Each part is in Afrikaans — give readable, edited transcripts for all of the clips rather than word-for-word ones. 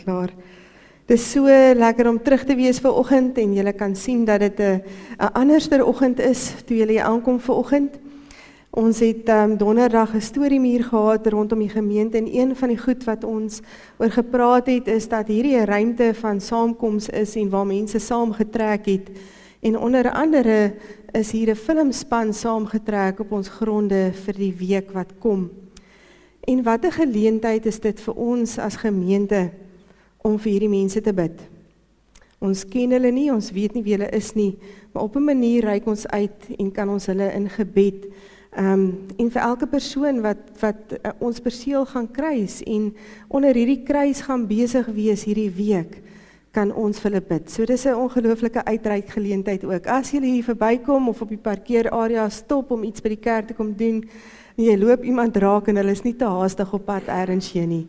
klaar. Dit is so lekker om terug te wees vir oggend en julle kan sien dat dit 'n anderster oggend is toe julle hier aankom vir oggend. Ons het donderdag 'n storiemuur gehad rondom die gemeente en een van die goed wat ons oor gepraat het is dat hierdie 'n ruimte van saamkoms is en waar mense saamgetrek het en onder andere is hier 'n filmspan saamgetrek op ons gronde vir die week wat kom. En wat 'n geleentheid is dit vir ons as gemeente om vir hierdie mense te bid. Ons ken hulle nie, ons weet nie wie hulle is nie, maar op 'n manier reik ons uit en kan ons hulle in gebed en vir elke persoon wat ons perseel gaan kruis en onder hierdie kruis gaan besig wees hierdie week, kan ons vir hulle bid. So dis 'n ongelooflike uitreik geleentheid ook. As jy hier verbykom of op die parkeerarea stop om iets by die kerk te kom doen, en jy loop iemand raak en hulle is nie te haastig op pad ergens heen nie,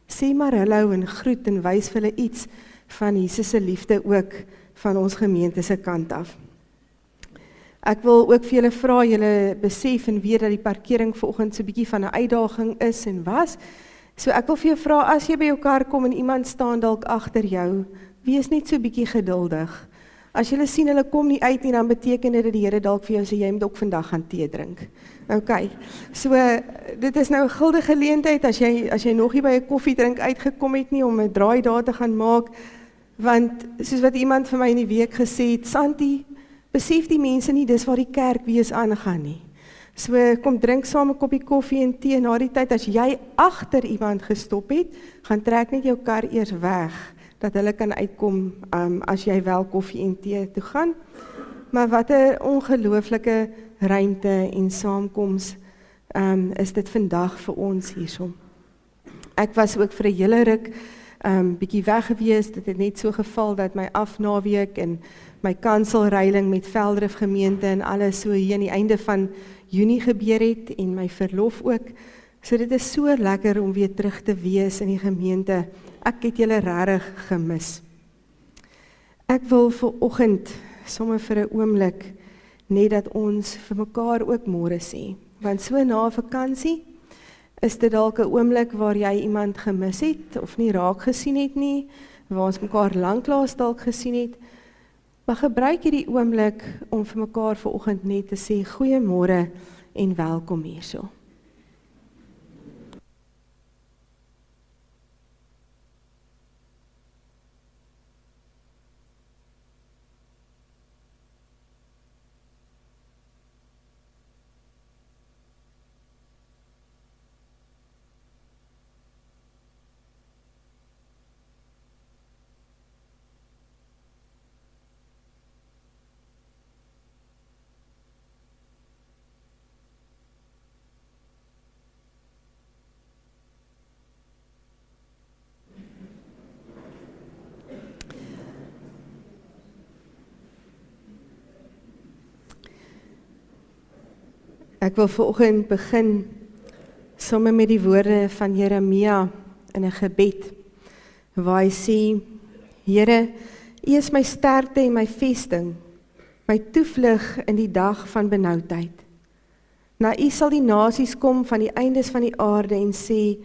sê maar hallo en groet en wys vir hulle iets van Jesus se liefde ook van ons gemeente se kant af. Ek wil ook vir julle vra, julle besef en weet dat die parkering vanoggend so 'n bietjie van 'n uitdaging is en was. So ek wil vir jou vra, as jy by jou kar kom en iemand staan dalk agter jou, wees net so 'n bietjie geduldig. As jy sien hulle kom nie uit nie, dan beteken dit dat die Here dalk vir jou sê jy moet ook vandag gaan tee drink. Okay. So dit is nou 'n guldige geleentheid as jy nog nie by 'n koffiedrink uitgekom het nie om 'n draai daar te gaan maak, want soos wat iemand vir my in die week gesê het, Santi, besef die mense nie dis waar die kerk wees aangaan nie. So kom drink saam 'n koppie koffie en tee na die tyd as jy agter iemand gestop het, gaan trek net jou kar eers weg dat hulle kan uitkom as jy wel koffie en tee toe gaan. Maar wat 'n ongelooflike ruimte en saamkoms is dit vandag vir ons hierso. Ek was ook vir 'n hele ruk bietjie weg gewees. Dit het net so geval dat my afnaweek en my kanselreiling met Veldrif gemeente en alles so hier aan die einde van Junie gebeur het en my verlof ook. So dit is so lekker om weer terug te wees in die gemeente. Ek het julle regtig gemis. Ek wil vir oggend sommer vir 'n oomblik net dat ons vir mekaar ook môre sê. Want so na vakansie is dit dalk 'n oomblik waar jy iemand gemis het of nie raak gesien het nie, waar ons mekaar lanklaas dalk gesien het. Maar gebruik hierdie oomblik om vir mekaar vanoggend net te sê goeiemôre en welkom hierso. Ek wil vanoggend begin sommer met die woorde van Jeremia in 'n gebed, waar hy sê, Here, U is my sterkte en my vesting, my toevlug in die dag van benoudheid. Na U sal die nasies kom van die eindes van die aarde en sê,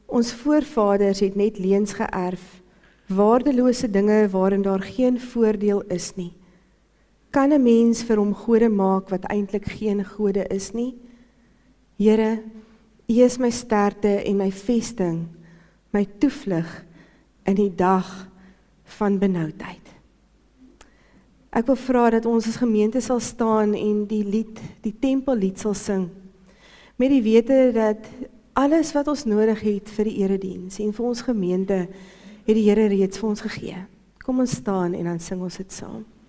ons voorvaders het net leuns geërf, waardelose dinge waarin daar geen voordeel is nie. Kan 'n mens vir hom gode maak wat eintlik geen gode is nie? Here, U is my sterkte en my vesting, my toevlug in die dag van benoudheid. Ek wil vra dat ons as gemeente sal staan en die lied, die tempellied sal sing, met die wete dat alles wat ons nodig het vir die erediens en vir ons gemeente, het die Here reeds vir ons gegee. Kom ons staan en dan sing ons dit saam. Oh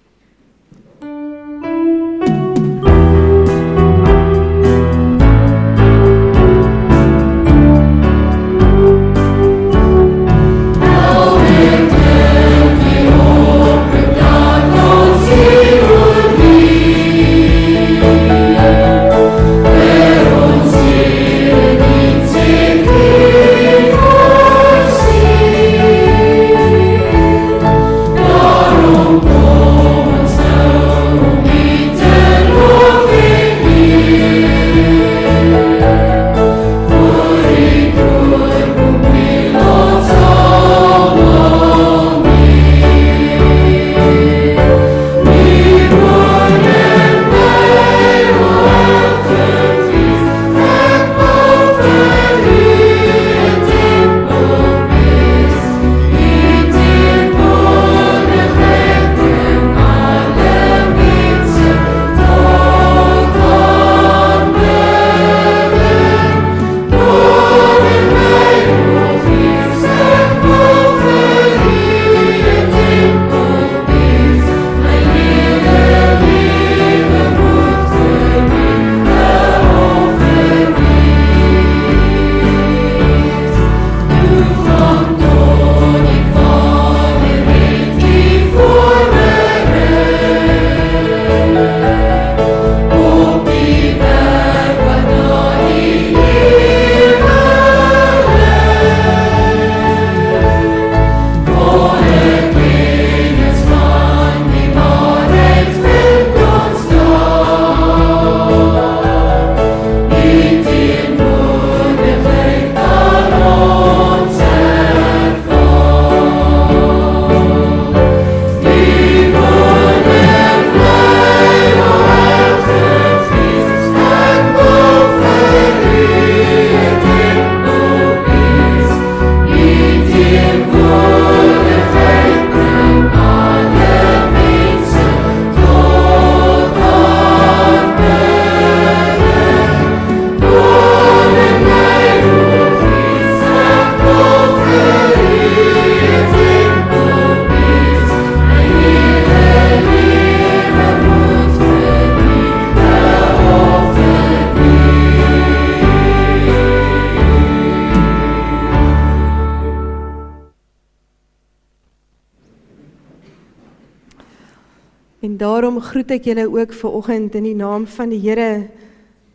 En daarom groet ek julle ook vanoggend in die naam van die Here,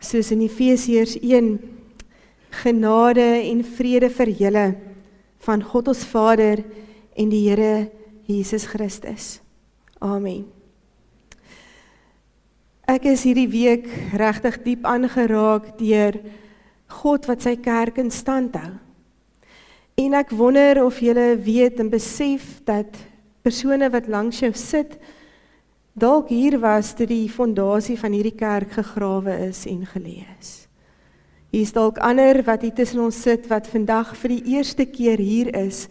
soos in Efesiërs 1, genade en vrede vir julle van God ons Vader en die Here Jesus Christus. Amen. Ek is hierdie week regtig diep aangeraak deur God wat sy kerk in stand hou. En ek wonder of julle weet en besef dat persone wat langs jou sit, dalk hier was toe die fondasie van hierdie kerk gegrawe is en gelê is. Hier is dalk ander wat hier tussen ons sit wat vandag vir die eerste keer hier is,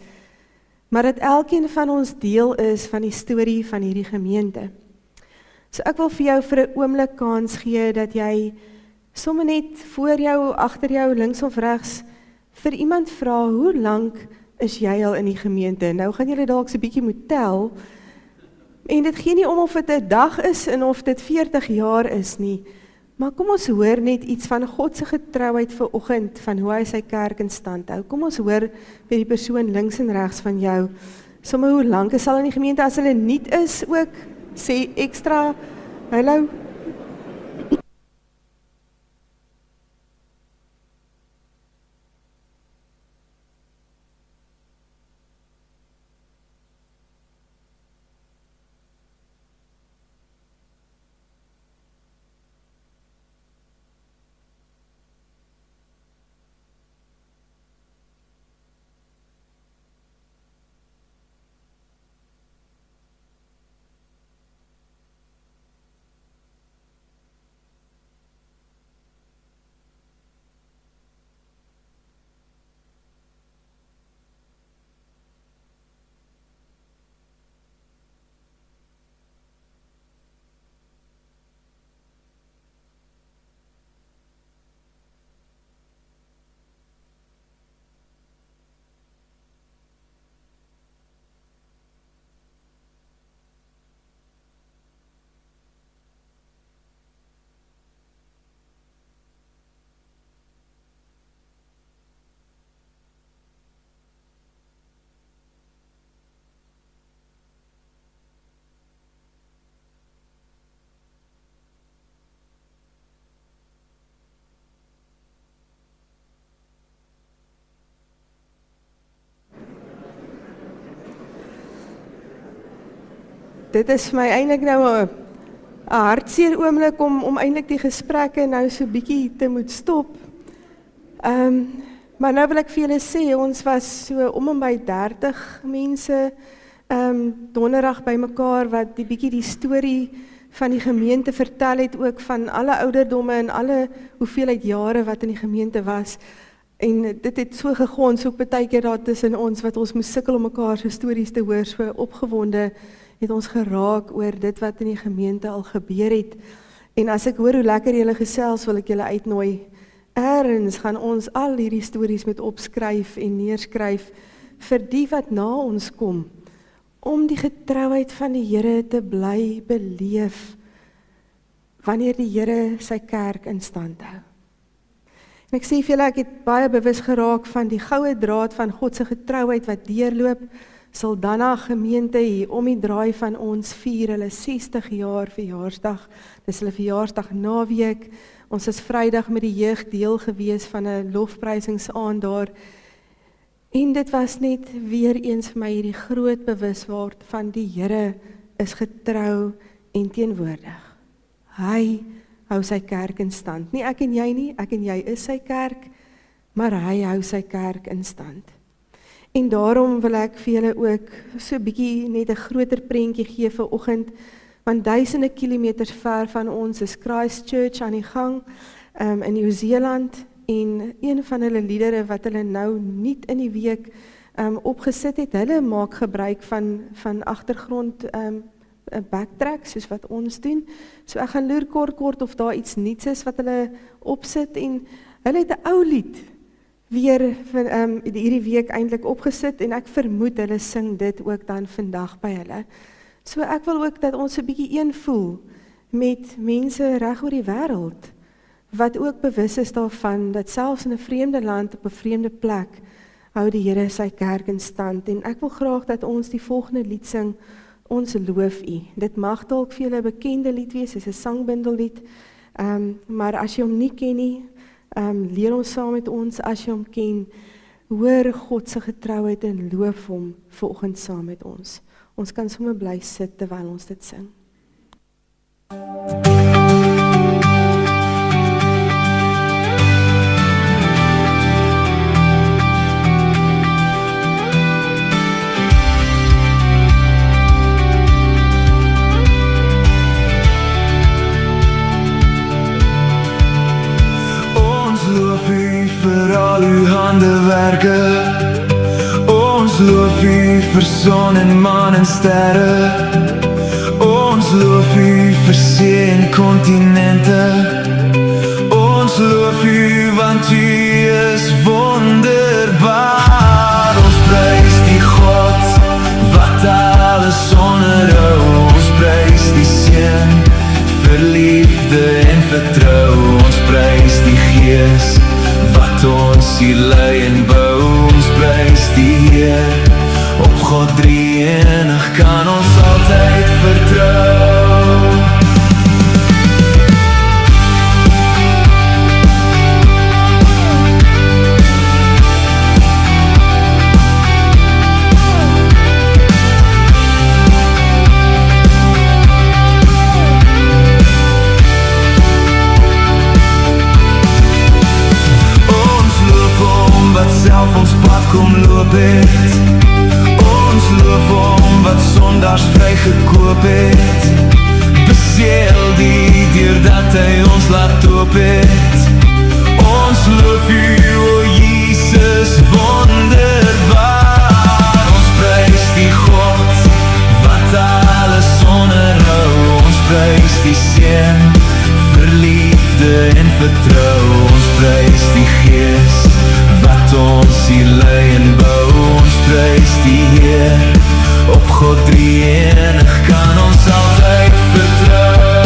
maar dat elkeen van ons deel is van die storie van hierdie gemeente. So ek wil vir jou vir 'n oomblik kans gee dat jy sommer net voor jou, agter jou, links of regs vir iemand vra, hoe lank is jy al in die gemeente? Nou gaan julle dalk so 'n bietjie moet tel. En dit gee nie om of dit 'n dag is en of dit 40 jaar is nie. Maar kom ons hoor net iets van God se getrouheid vir oggend, van hoe hy sy kerk in stand hou. Kom ons hoor by die persoon links en regs van jou, sommer hoe lank is al in die gemeente, as hulle nuut is ook, sê ekstra, hallo. Dit is vir my eintlik nou 'n hartseer oomblik om eintlik die gesprekke nou so bietjie te moet stop. Maar nou wil ek vir julle sê, ons was so om en by 30 mense donderdag bymekaar wat bietjie die storie van die gemeente vertel het, ook van alle ouderdomme en alle hoeveelheid jare wat in die gemeente was. En dit het so gegons, ook baie keer daar tussen ons, wat ons moes sukkel om mekaar se stories te hoor, so opgewonde het ons geraak oor dit wat in die gemeente al gebeur het. En as ek hoor hoe lekker julle gesels, wil ek julle uitnooi. Ergens gaan ons al hierdie stories met opskryf en neerskryf vir die wat na ons kom, om die getrouheid van die Here te bly beleef wanneer die Here sy kerk in stand hou. En ek sê vir julle, ek het baie bewus geraak van die goue draad van God se getrouheid wat deurloop. Saldanha gemeente hier om die draai van ons vier hulle 60 jaar verjaarsdag. Dis hulle verjaarsdag naweek. Ons is Vrydag met die jeug deel gewees van 'n lofprysingsaand daar. En dit was net weer eens vir my hierdie groot bewusword van die Here is getrou en teenwoordig. Hy hou sy kerk in stand. Nie ek en jy nie, ek en jy is sy kerk, maar hy hou sy kerk in stand. En daarom wil ek vir julle ook so 'n bietjie net 'n groter prentjie gee vir oggend, want duisende kilometers ver van ons is Christchurch aan die gang in Nieu-Seeland, en een van hulle liedere wat hulle nou nuut in die week opgesit het, hulle maak gebruik van agtergrond backtrack, soos wat ons doen. So ek gaan loer kort of daar iets nuuts is wat hulle opsit, en hulle het 'n ou lied weer hierdie week eintlik opgesit, en ek vermoed hulle sing dit ook dan vandag by hulle. So ek wil ook dat ons 'n bietjie een voel met mense reg oor die wêreld, wat ook bewus is daarvan, dat selfs in 'n vreemde land, op 'n vreemde plek, hou die Here sy kerk in stand. En ek wil graag dat ons die volgende lied sing, ons loof U. Dit mag dalk vir julle 'n bekende lied wees, dit is 'n sangbindellied, maar as jy hom nie ken nie, leer ons saam met ons, as jy hom ken, hoor God se getrouheid en loof hom vanoggend saam met ons. Ons kan sommer bly sit terwyl ons dit sing. Vir al uw handewerke, ons loof u vir son en maan en sterre, ons loof u vir see en kontinente, ons loof u want u is wonderbaar. Ons prys die God wat alles onderhou, ons prys die Seun vir liefde en vertrou, ons prys die Gees wat ons hier lei en bou, ons prys die Heer. Op God drie-enig kan ons altyd vertrou. Wat self ons pad kom loop het, ons loof hom wat sondaars vrygekoop het, beseel die deurdat hy ons laat doop het. Ons loof u, o Jesus, wonderbaar. Ons prys die God wat alles onderhou, ons prys die Seun vir liefde en vertrou, ons prys die Gees wat ons hier lei en bou, ons prys die Heer. Op God drie-enig kan ons altyd vertrou.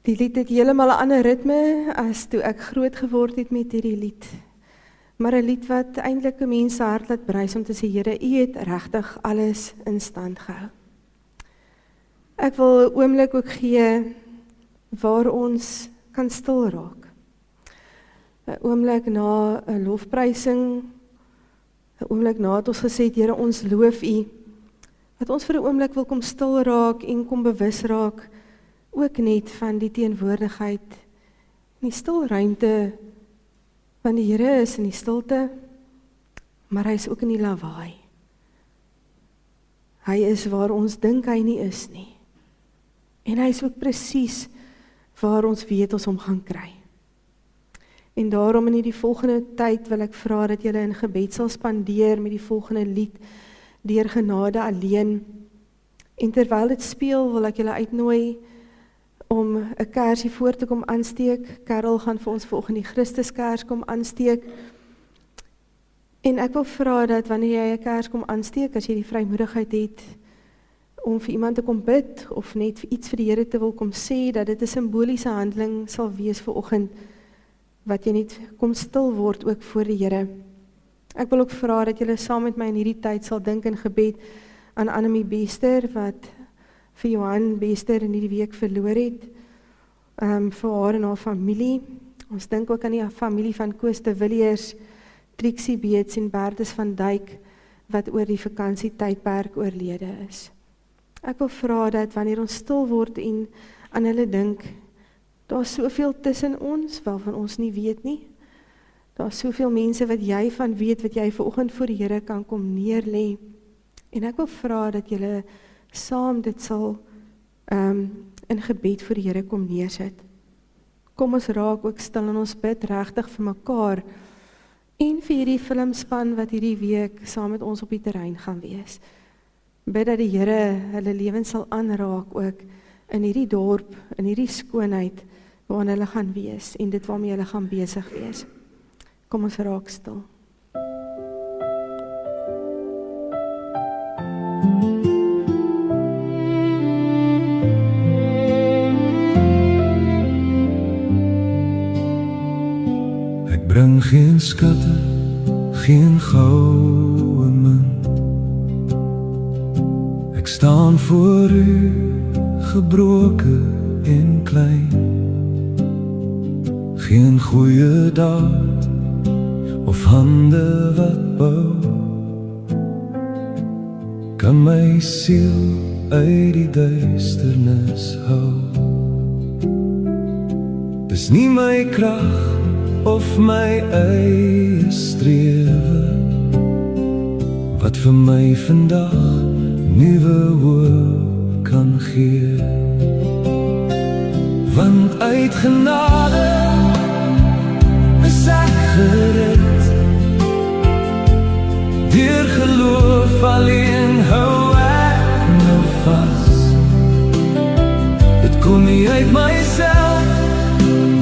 Die lied het heeltemal 'n ander ritme as toe ek groot geword het met hierdie lied. Maar 'n lied wat eintlik 'n mens se hart laat brys om te sê, Here, U het regtig alles in stand gehou. Ek wil 'n oomblik ook gee waar ons kan stil raak. 'n Oomblik na 'n lofprysing, 'n oomblik nadat ons gesê het, Here, ons loof U, dat ons vir 'n oomblik wil kom stil raak en kom bewus raak ook net van die teenwoordigheid in die stil ruimte, want die Here is in die stilte, maar hy is ook in die lawaai. Hy is waar ons dink hy nie is nie. En hy is ook presies waar ons weet ons hom gaan kry. En daarom in hierdie volgende tyd wil ek vra dat julle in gebed sal spandeer met die volgende lied, Deur genade alleen. En terwyl dit speel, wil ek julle uitnooi om 'n kersie voor te kom aansteek. Karel gaan vir ons vanoggend die Christuskers kom aansteek. En ek wil vra dat wanneer jy 'n kers kom aansteek, as jy die vrymoedigheid het om vir iemand te kom bid of net vir iets vir die Here te wil kom sê, dat dit 'n simboliese handeling sal wees vanoggend, wat jy net kom stil word ook voor die Here. Ek wil ook vra dat julle saam met my in hierdie tyd sal dink in gebed aan Annemie Bester, wat vir Johan Bester in hierdie week verloor het, vir haar en haar familie. Ons dink ook aan die familie van Koos de Villiers, Trixie Beets en Bertus van Dijk, wat oor die vakansietydperk oorlede is. Ek wil vra dat wanneer ons stil word en aan hulle dink, daar is soveel tussen ons, waarvan ons nie weet nie. Daar is soveel mense wat jy van weet, wat jy vanoggend voor die Here kan kom neerlê. En ek wil vra dat julle saam dit sal in gebed voor die Here kom neersit. Kom ons raak ook stil en ons bid regtig vir mekaar en vir hierdie filmspan wat hierdie week saam met ons op die terrein gaan wees. Bid dat die Here hulle lewens sal aanraak ook in hierdie dorp, in hierdie skoonheid waarin hulle gaan wees en dit waarmee hulle gaan besig wees. Kom ons raak stil. Ek bring geen skatte, geen goue munt. Ek staan voor u, gebroken en klein. Geen goeie daad of hande wat bou, kan my siel uit die duisternis hou. Dis nie my krag of my eie strewe wat vir my vandag nuwe hoop kan gee. Want uit genade is ek gered, deur geloof alleen hou ek nou vas. Dit kom nie uit myself,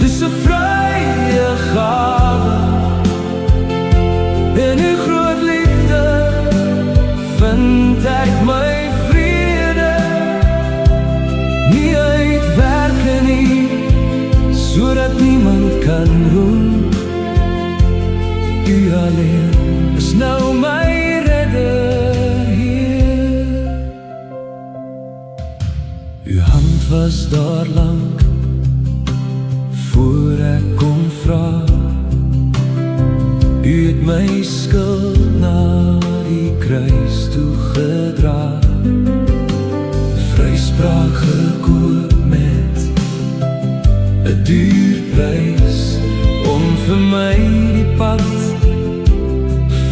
dis 'n vrye gawe. In uw groot liefde vind ek my vrede, nie uit werke nie, sodat niemand kan roem. U alleen is nou my redder, Heer. Uw hand was daar lang, voor ek kom vra. U het my skuld na die kruis toe gedra, vryspraak gekoop met 'n duur prys, om vir my die pad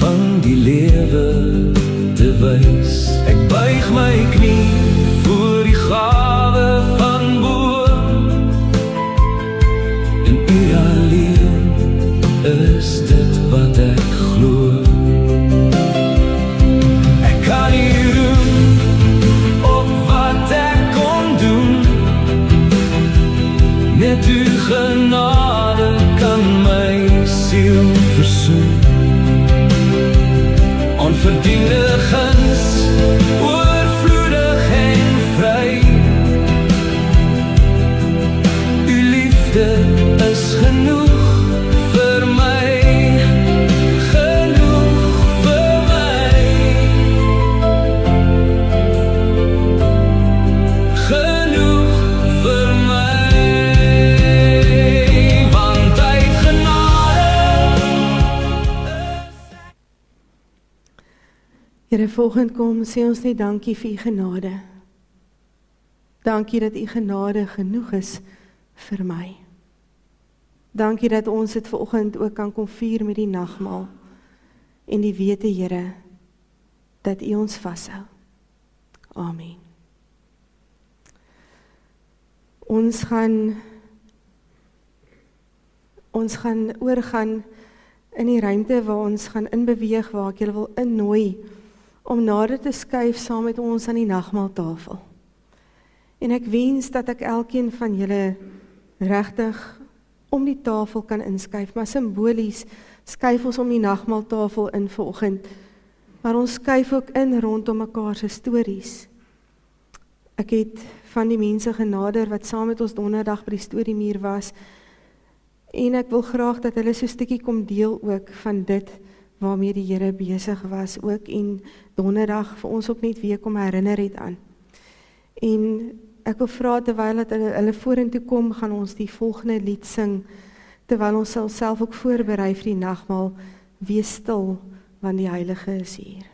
van die lewe te wys. Ek buig my knie voor die gawe van bo, en u alleen is dit wat ek glo. Ek kan nie roem op wat ek kon doen, net u genade kan my siel versoen. Onverdiende guns, oorvloedig en vry. Uw liefde is genoeg vir my, genoeg vir my, genoeg vir my. Want uit genade. Here, volgend kom, sê ons net dankie vir u genade. Dankie dat u genade genoeg is vir my. Dankie dat ons dit vanoggend ook kan kom vier met die nagmaal en die wete, Here, dat u ons vashou. Amen. Ons gaan oorgaan in die ruimte waar ons gaan inbeweeg, waar ek julle wil innooi om nader te skuif saam met ons aan die nagmaaltafel. En ek wens dat ek elkeen van julle regtig om die tafel kan inskuif, maar simbolies skuif ons om die nagmaaltafel in vanoggend, maar ons skuif ook in rondom mekaar se stories. Ek het van die mense genader wat saam met ons donderdag by die storiemuur was, en ek wil graag dat hulle so 'n stukkie kom deel ook van dit waarmee die Here besig was ook, en donderdag vir ons ook net weer kom herinner het aan. En ek wil vra, terwyl dat hulle vorentoe kom, gaan ons die volgende lied sing, terwyl ons self ook voorberei vir die nagmaal. Wees stil, want die Heilige is hier.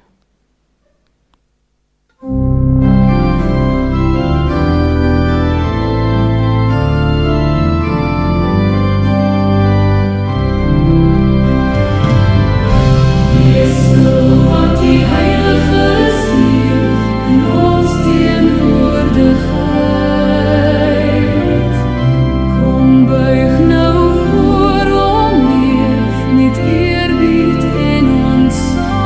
Eerbied in ons saam.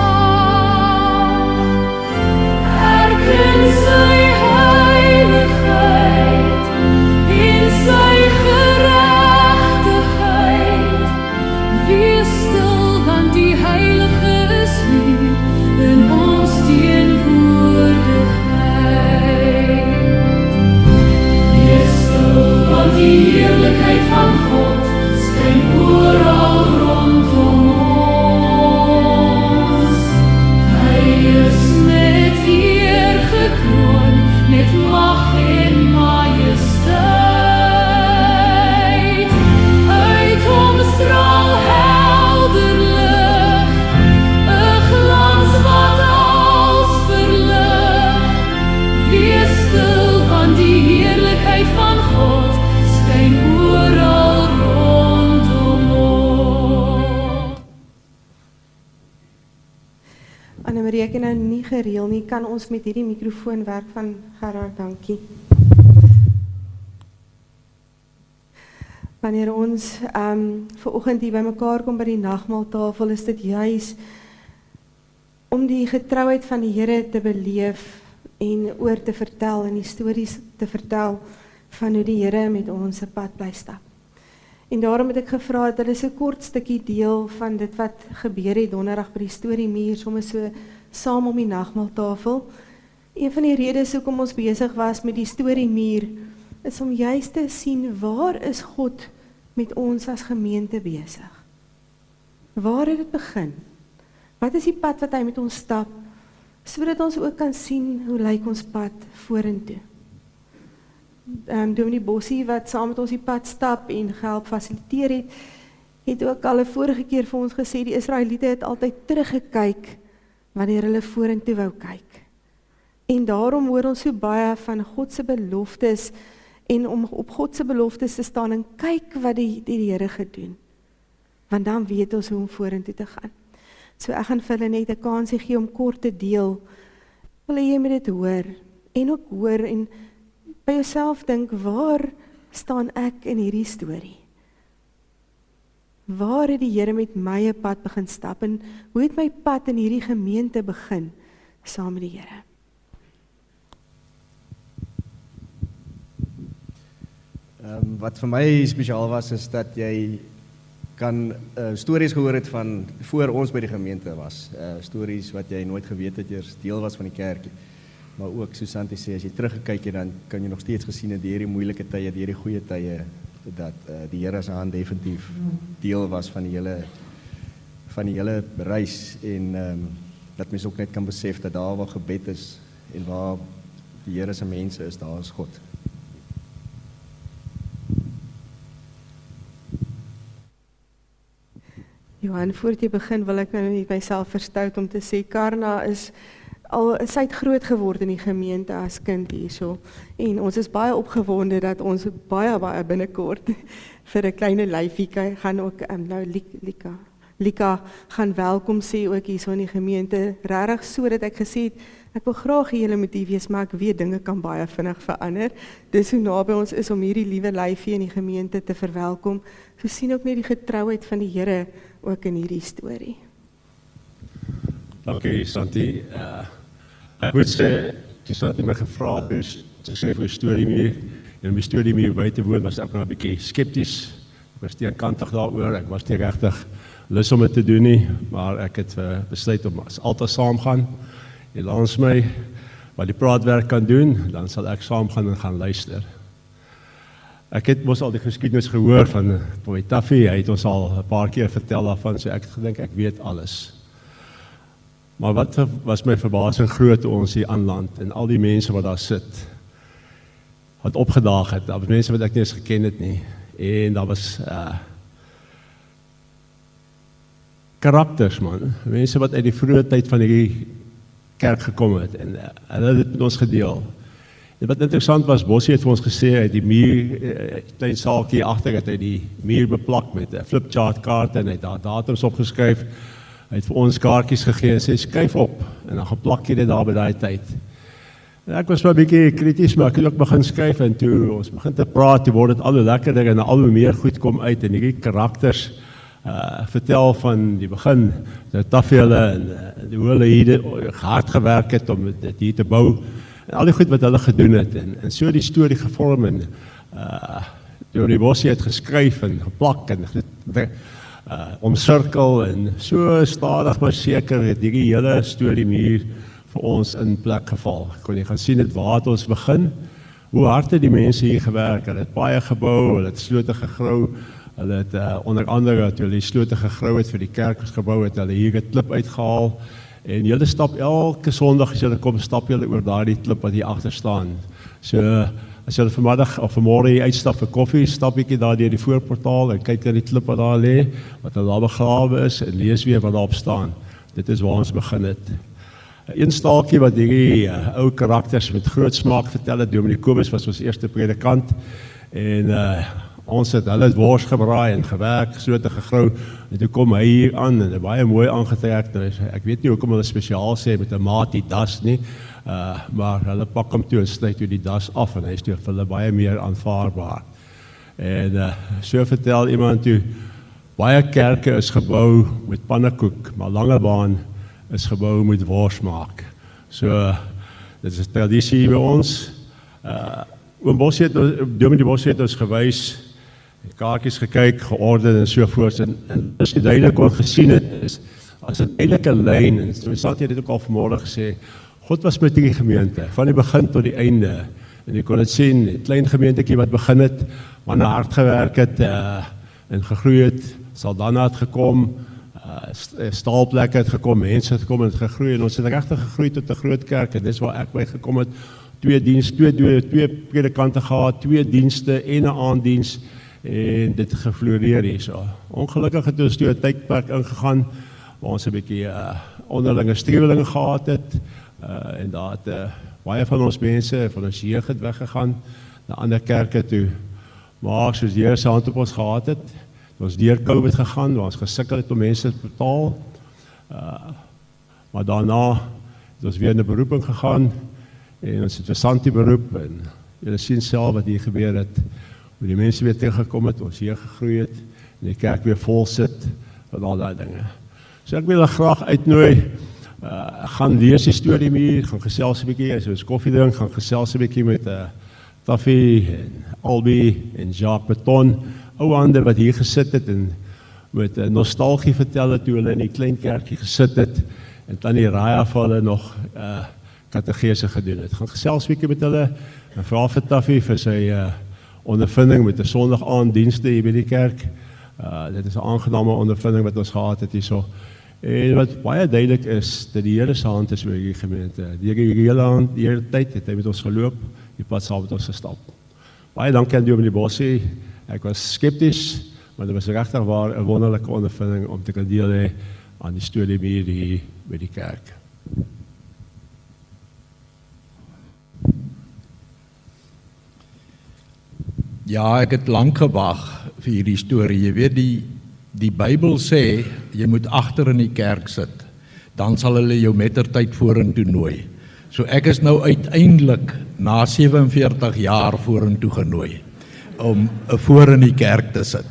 ek het nou nie gereël nie, kan ons met hierdie mikrofoon werk van Gerard, dankie. Wanneer ons vanoggend hier by mekaar kom by die nagmaaltafel, is dit juis om die getrouheid van die Here te beleef en oor te vertel en die stories te vertel van hoe die Here met ons 'n pad bly stap. En daarom het ek gevra dat hulle so 'n kort stukkie deel van dit wat gebeur het donderdag by die storiemuur, sommer so saam om die nagmaaltafel. Een van die redes hoekom ons besig was met die storiemuur is om juist te sien waar is God met ons as gemeente besig. Waar het dit begin? Wat is die pad wat hy met ons stap, sodat ons ook kan sien hoe lyk ons pad vorentoe. Dominee Bossie wat saam met ons die pad stap en gehelp fasiliteer het ook al 'n vorige keer vir ons gesê die Israeliete het altyd teruggekyk wanneer hulle vorentoe wou kyk. En daarom hoor ons so baie van God se beloftes en om op God se beloftes te staan en kyk wat die Here gedoen. Want dan weet ons hoe om vorentoe te gaan. So ek gaan vir hulle net 'n kansie gee om kort te deel. Wil jy met dit hoor en ook hoor en by jouself dink, waar staan ek in hierdie storie? Waar het die Here met my 'n pad begin stap en hoe het my pad in hierdie gemeente begin saam met die Here? Wat vir my spesiaal was, is dat jy kan stories gehoor het van voor ons by die gemeente was. Stories wat jy nooit geweet het eers deel was van die kerk. Maar ook, soos Santi sê, as jy teruggekyk het, dan kan jy nog steeds gesien het, deur die moeilike tye, deur die goeie tye, dat die Here se hand definitief deel was van die hele reis. En dat mens ook net kan besef dat daar waar gebed is en waar die Here se mense is, daar is God. Johan, voordat jy begin wil ek nou net myself verstout om te sê, Karna sy het groot geword in die gemeente as kind hierso. En ons is baie opgewonde dat ons baie binnekort vir 'n klein lyfie gaan ook nou Lika gaan welkom sê ook hierso in die gemeente. Regtig sodat ek gesê het, ek wil graag hê julle moet hier wees, maar ek weet dinge kan baie vinnig verander. Dis hoe naby ons is om hierdie liewe lyfie in die gemeente te verwelkom. So sien ook net die getrouheid van die Here ook in hierdie storie. Dankie, Santi. Ek moet sê, toe Santi my gevra is, te sê vir 'n storie meer, en om die storie meer by te woon, was ek nog 'n bietjie skepties. Ek was teenkantig daaroor, ek was nie regtig lus om dit te doen nie, maar ek het besluit om as altyd saam gaan. Jy langs my, wat die praatwerk kan doen, dan sal ek saam gaan en gaan luister. Ek het mos al die geskiedenis gehoor van Boy Taffy, hy het ons al 'n paar keer vertel daarvan, so ek het gedink ek weet alles. Maar wat was my verbasing groot toe ons hier aanland en al die mense wat daar sit, wat opgedaag het, daar was mense wat ek nie eens geken het nie, en daar was karakters man, mense wat uit die vroeë tyd van hierdie kerk gekom het, en hulle het dit met ons gedeel. En wat interessant was, Bossie het vir ons gesê, hy het die muur, klein saaltjie agter, het hy die muur beplak met 'n flipchart kaart, en hy het daar datums opgeskryf. Hy het vir ons kaartjies gegee en sê, skryf op, en dan geplak jy dit daar by daai tyd. En ek was maar 'n bietjie krities, maar ek het ook begin skryf, en toe ons begin te praat, toe word dit al hoe lekkerder, en al hoe meer goed kom uit, en hierdie karakters, vertel van die begin, die Taffele, en hoe hulle hier hard gewerk het, om dit hier te bou, en al die goed wat hulle gedoen het, en so die storie gevorm, en die Bossie het geskryf, en geplak, en omsirkel, en so stadig maar seker het die hele storie hier vir ons in plek geval. Kon jy gaan sien het waar het ons begin, hoe hard het die mense hier gewerk, hulle het baie gebou, hulle het slote gegrou, hulle het onder andere, toe hulle die slote gegrou het vir die kerk gebou het, hulle hier 'n klip uitgehaal, en julle stap elke Sondag as julle kom, stap julle oor daardie klip wat hier agter staan. So, as julle vanmiddag of vanmôre hier uitstap vir koffie, stap bietjie daar deur die voorportaal, en kyk na die klip wat daar lê, wat daar begrawe is, en lees weer wat daarop staan. Dit is waar ons begin het. Een staaltjie wat hierdie ou karakters met groot smaak vertel het, Dominee Kobus was ons eerste predikant, en ons het hulle wors gebraai en gewerk, so te gegrou, en toe kom hy hier aan, en baie mooi aangetrek, ek weet nie hoekom hulle spesiaal sê, met 'n maat die das nie, maar hulle pak hom toe en sluit toe die das af, en hy is toe vir hulle baie meer aanvaarbaar. En so vertel iemand toe, baie kerke is gebou met pannekoek, maar Langebaan is gebou met wors maak. So, dit is 'n tradisie by ons. Oom Bossie het, Dominee Bossie het ons gewys, kaartjies gekyk, georden en sovoorts, en as jy duidelik wat gesien het, is, as 'n duidelike lyn, en Sat het dit ook al vanmorgen gesê, God was met die gemeente, van die begin tot die einde, en jy kon het sien, 'n klein gemeentekie wat begin het, maar na hard gewerk het, en gegroei het, Saldanha het gekom, staalplekke het gekom, mense het gekom en het gegroei, en ons het regtig gegroei tot 'n groot kerk, en dis waar ek by gekom het, twee predikante gehad, 2 dienste en 'n aanddiens, en dit gefloreer hier so. Ongelukkig het ons toe 'n tydperk ingegaan, waar ons 'n bietjie onderlinge strewelinge gehad het, en daar het baie van ons mense, van ons jeug het weggegaan, na ander kerke toe, maar soos die Here se hand op ons gehad het, ons deur COVID gegaan, waar ons gesukkel het om mense te betaal, maar daarna het ons weer in 'n beroeping gegaan, en ons het vir Santi beroep, en julle sien self wat hier gebeur het, hoe die mense weer teruggekom het, ons hier gegroei het, en die kerk weer vol sit, van al die dinge. So ek wil julle graag uitnooi, gaan lees die storie meer, gaan gesels 'n bietjie, as ons koffie drink, gaan gesels 'n bietjie met Taffie, en Albie, en Jacques Beton, ou hande wat hier gesit het, en met nostalgie vertel het, toe hulle in die klein kerkie gesit het, en Tannie Raya vir hulle nog katechese gedoen het. Gaan gesels bietjie met hulle, en vra vir Taffie vir sy ondervinding met 'n Sondag aand dienste hier by die kerk. Dit is 'n aangename ondervinding wat ons gehad het hierso. En wat baie duidelik is, dat die Here se hand is oor hierdie gemeente. Die hele tyd het hy met ons geloop, die pad saam met ons gestap. Baie dankie aan Dominee Bossie. Ek was skepties, maar dit was regtig waar 'n wonderlike ondervinding om te kan deel hê aan die storie hier by die kerk. Ja, ek het lank gewag vir hierdie storie. Jy weet, die Bybel sê, jy moet agter in die kerk sit, dan sal hulle jou mettertyd vorentoe nooi. So ek is nou uiteindelik na 47 jaar vorentoe genooi, om voor in die kerk te sit.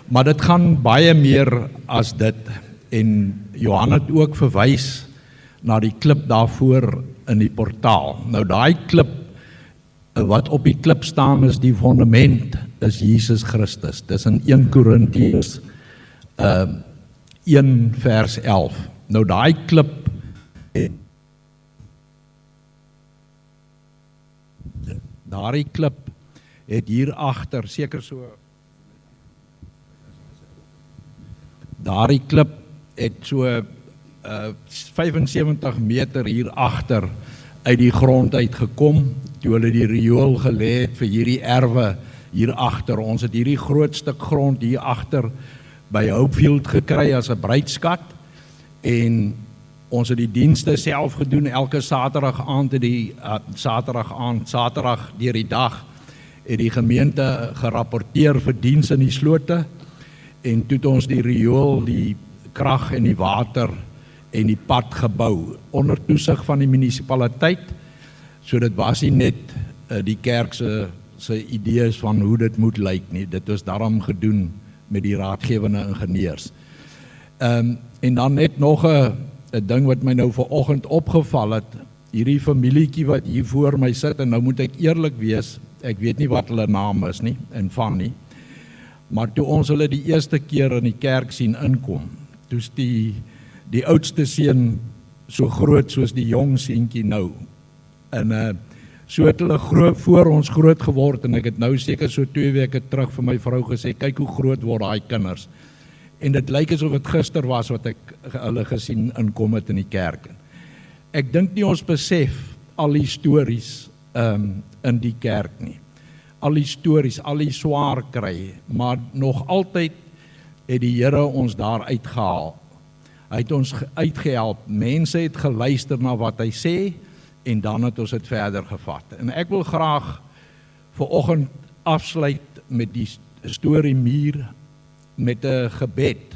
Maar dit gaan baie meer as dit, en Johan het ook verwys na die klip daarvoor in die portaal. Nou daai klip, wat op die klip staan is die fundament, is Jesus Christus. Dis in 1 Korintiërs 1 vers 11. Nou daai klip, daai klip het hier agter, seker so, daai klip het so 75 meter hier agter uit die grond uitgekom, toe hulle die riool gelê het vir hierdie erwe hier agter. Ons het hierdie groot stuk grond hier agter by Hopefield gekry as 'n bruidskat, en ons het die dienste self gedoen, elke Saterdag aand deur die dag, het die gemeente gerapporteer vir diens in die slote, en toe het ons die riool, die krag en die water en die pad gebou, onder toesig van die munisipaliteit, so dit was nie net die kerk se idees van hoe dit moet lyk nie, dit was daarom gedoen met die raadgewende ingenieurs. En dan net nog 'n ding wat my nou vanoggend opgeval het, hierdie familietjie wat hier voor my sit, en nou moet ek eerlik wees, ek weet nie wat hulle naam is nie, en van nie, maar toe ons hulle die eerste keer in die kerk sien inkom, toe's die oudste seun so groot soos die jong seentjie nou, en so het hulle voor ons groot geword, en ek het nou seker so 2 weke terug vir my vrou gesê, kyk hoe groot word daai kinders, en dit lyk asof dit gister was wat ek hulle gesien inkom het in die kerk. Ek dink nie ons besef al die stories in die kerk nie, al die stories, al die swaar kry, maar nog altyd het die Here ons daar uitgehaal. Hy het ons uitgehelp, mense het geluister na wat hy sê, en dan het ons dit verder gevat. En ek wil graag vanoggend afsluit met die storie muur met 'n gebed.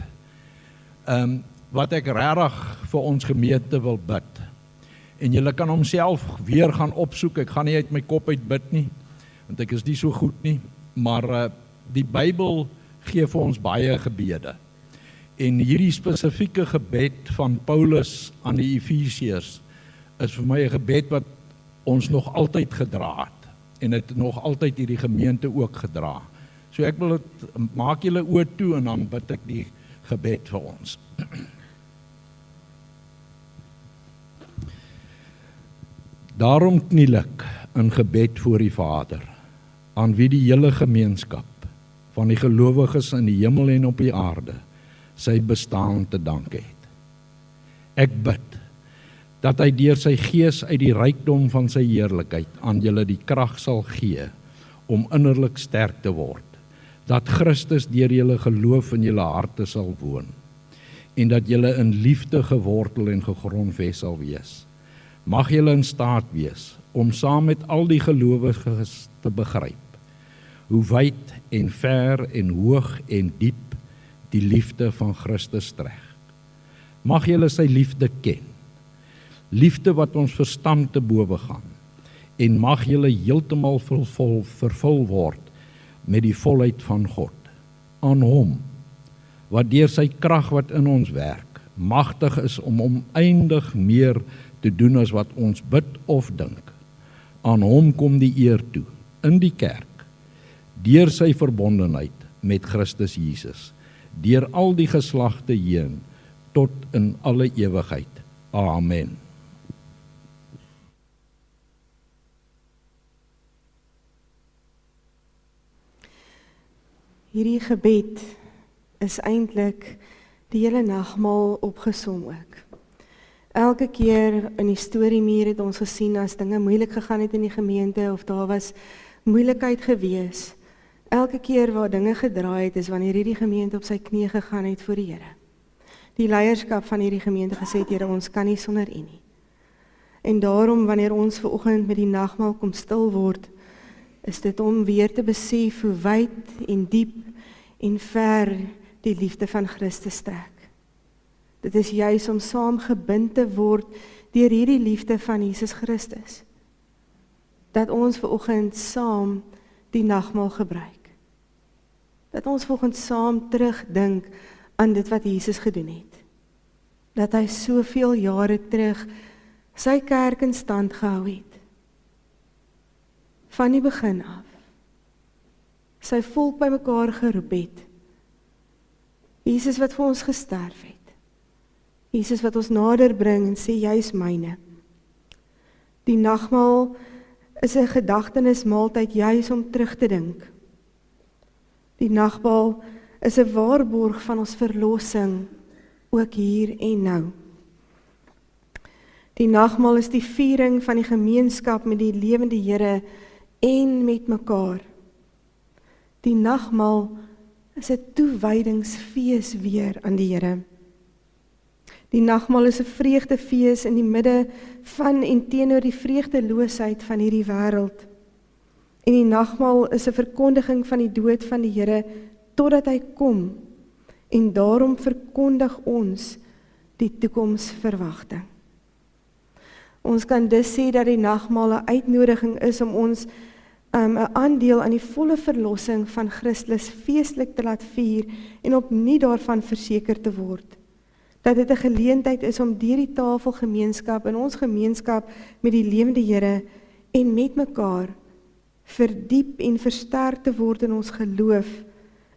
Wat ek regtig vir ons gemeente wil bid. En julle kan homself weer gaan opsoek. Ek gaan nie uit my kop uit bid nie, want ek is nie so goed nie, maar die Bybel gee vir ons baie gebede. En hierdie spesifieke gebed van Paulus aan die Efesiërs is vir my 'n gebed wat ons nog altyd gedra het. En het nog altyd hierdie gemeente ook gedra. So ek wil dit, maak julle oë toe en dan bid ek die gebed vir ons. Daarom kniel ek in gebed voor die Vader, aan wie die hele gemeenskap van die gelowiges in die hemel en op die aarde sy bestaan te dank het. Ek bid dat hy deur sy gees uit die rykdom van sy heerlikheid aan julle die krag sal gee om innerlik sterk te word, dat Christus deur julle geloof in julle harte sal woon, en dat julle in liefde gewortel en gegrondves sal wees. Mag julle in staat wees om saam met al die gelowiges te begryp hoe wyd en ver en hoog en diep die liefde van Christus strek. Mag julle sy liefde ken, liefde wat ons verstand te bowe gaan, en mag julle heeltemal vervul word met die volheid van God, aan hom, wat deur sy krag wat in ons werk, magtig is om oneindig meer te doen as wat ons bid of dink. Aan hom kom die eer toe, in die kerk, deur sy verbondenheid met Christus Jesus, deur al die geslagte heen, tot in alle ewigheid. Amen. Hierdie gebed is eintlik die hele nagmaal opgesom ook. Elke keer in die storiemuur het ons gesien as dinge moeilik gegaan het in die gemeente of daar was moeilikheid gewees. Elke keer waar dinge gedraai het is wanneer hierdie gemeente op sy knieë gegaan het voor die Here. Die leierskap van hierdie gemeente gesê het, Here, ons kan nie sonder U nie. En daarom wanneer ons vanoggend met die nagmaal kom stil word, is dit om weer te besef hoe wyd en diep en ver die liefde van Christus strek. Dit is juis om saam gebind te word deur hierdie liefde van Jesus Christus, dat ons vanoggend saam die nagmaal gebruik. Dat ons vanoggend saam terugdink aan dit wat Jesus gedoen het. Dat hy soveel jare terug sy kerk in stand gehou het. Van die begin af. Sy volk bymekaar geroep het. Jesus wat vir ons gesterf het. Jesus wat ons nader bring en sê, jy is myne. Die nagmaal is 'n gedagtenismaaltyd juis om terug te dink. Die nagmaal is 'n waarborg van ons verlossing, ook hier en nou. Die nagmaal is die viering van die gemeenskap met die lewende Here en met mekaar. Die nagmaal is 'n toewydingsfees weer aan die Here. Die nagmaal is 'n vreugdefees in die midde van en teenoor die vreugdeloosheid van hierdie wêreld. En die nagmaal is 'n verkondiging van die dood van die Here totdat hy kom. En daarom verkondig ons die toekomsverwagting. Ons kan dus sê dat die nagmaal 'n uitnodiging is om ons 'n aandeel aan die volle verlossing van Christus feestelik te laat vier en opnuut daarvan verseker te word. Dat dit 'n geleentheid is om deur die tafelgemeenskap in ons gemeenskap met die lewende Here en met mekaar verdiep en versterk te word in ons geloof,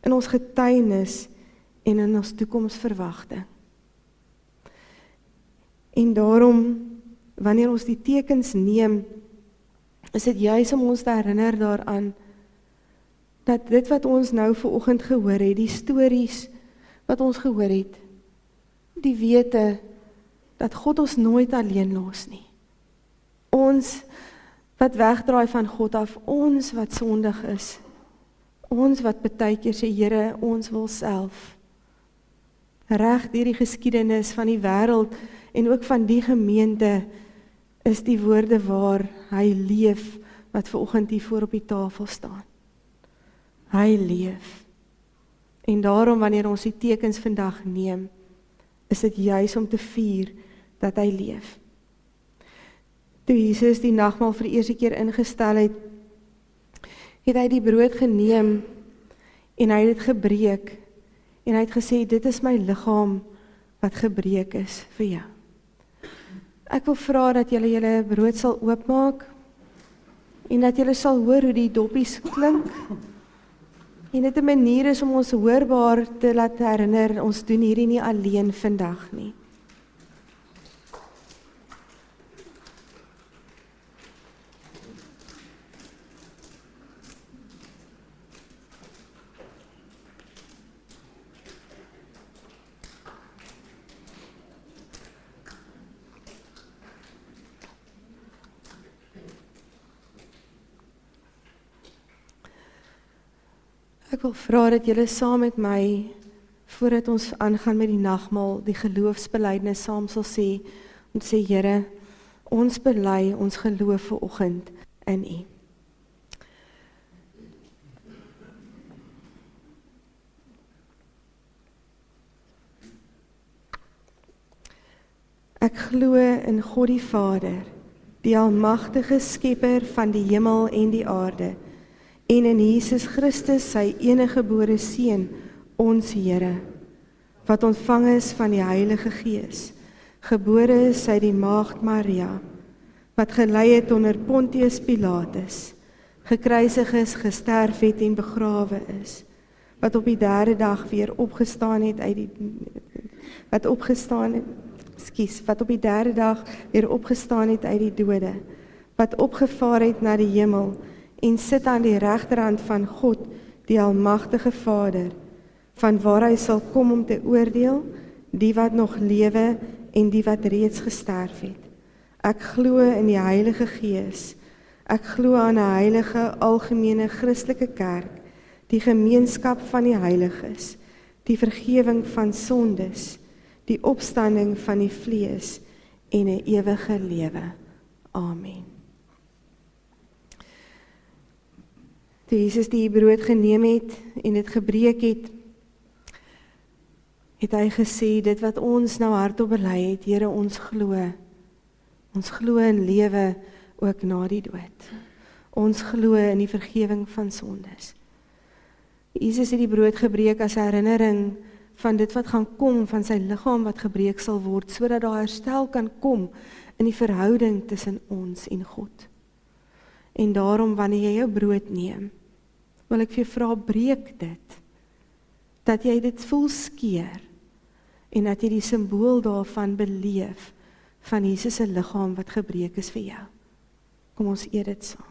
in ons getuienis en in ons toekomsverwagting. En daarom, wanneer ons die tekens neem, is dit juis om ons te herinner daaraan dat dit wat ons nou vanoggend gehoor het, die stories wat ons gehoor het, die wete dat God ons nooit alleen los nie. Ons wat wegdraai van God af, ons wat sondig is, ons wat baie keer sê, Here, ons wil self. Reg deur die geskiedenis van die wêreld en ook van die gemeente is die woorde waar hy leef wat vanoggend hier voor op die tafel staan. Hy leef. En daarom wanneer ons die tekens vandag neem, is dit juis om te vier dat hy leef. Toe Jesus die nagmaal vir die eerste keer ingestel het, het hy die brood geneem en hy het dit gebreek en hy het gesê, dit is my liggaam wat gebreek is vir jou. Ek wil vra dat julle julle brood sal oopmaak en dat julle sal hoor hoe die doppies klink en dit 'n manier is om ons hoorbaar te laat herinner, ons doen hierdie nie alleen vandag nie. Ek wil vra dat julle saam met my, voordat ons aangaan met die nagmaal, die geloofsbelijdenis saam sal sê, om te sê, Here, ons bely ons geloof vanoggend in U. Ek glo in God die Vader, die almagtige skepper van die hemel en die aarde, en in Jesus Christus sy eniggebore Seun, ons Here, wat ontvang is van die Heilige Gees, gebore is uit die maagd Maria, wat gelei het onder Pontius Pilatus, gekruisig is, gesterf het en begrawe is, wat op die derde dag weer opgestaan het uit die wat op die derde dag weer opgestaan het uit die dode, wat opgevaar het na die hemel en sit aan die regterhand van God, die almagtige Vader, van waar hy sal kom om te oordeel, die wat nog lewe en die wat reeds gesterf het. Ek glo in die Heilige Gees, ek glo aan 'n heilige algemene Christelike kerk, die gemeenskap van die heiliges, die vergewing van sondes, die opstanding van die vlees en 'n ewige lewe. Amen. Toe Jesus die brood geneem het en dit gebreek het, het hy gesê, dit wat ons nou hardop bely het, Here, ons glo in lewe ook na die dood. Ons glo in die vergewing van sondes. Jesus het die brood gebreek as herinnering van dit wat gaan kom, van sy liggaam wat gebreek sal word, sodat daar herstel kan kom in die verhouding tussen ons en God. En daarom, wanneer jy jou brood neem, wil ek vir jou vra, breek dit, dat jy dit voel skeer, en dat jy die simbool daarvan beleef, van Jesus se liggaam wat gebreek is vir jou. Kom ons eet dit saam.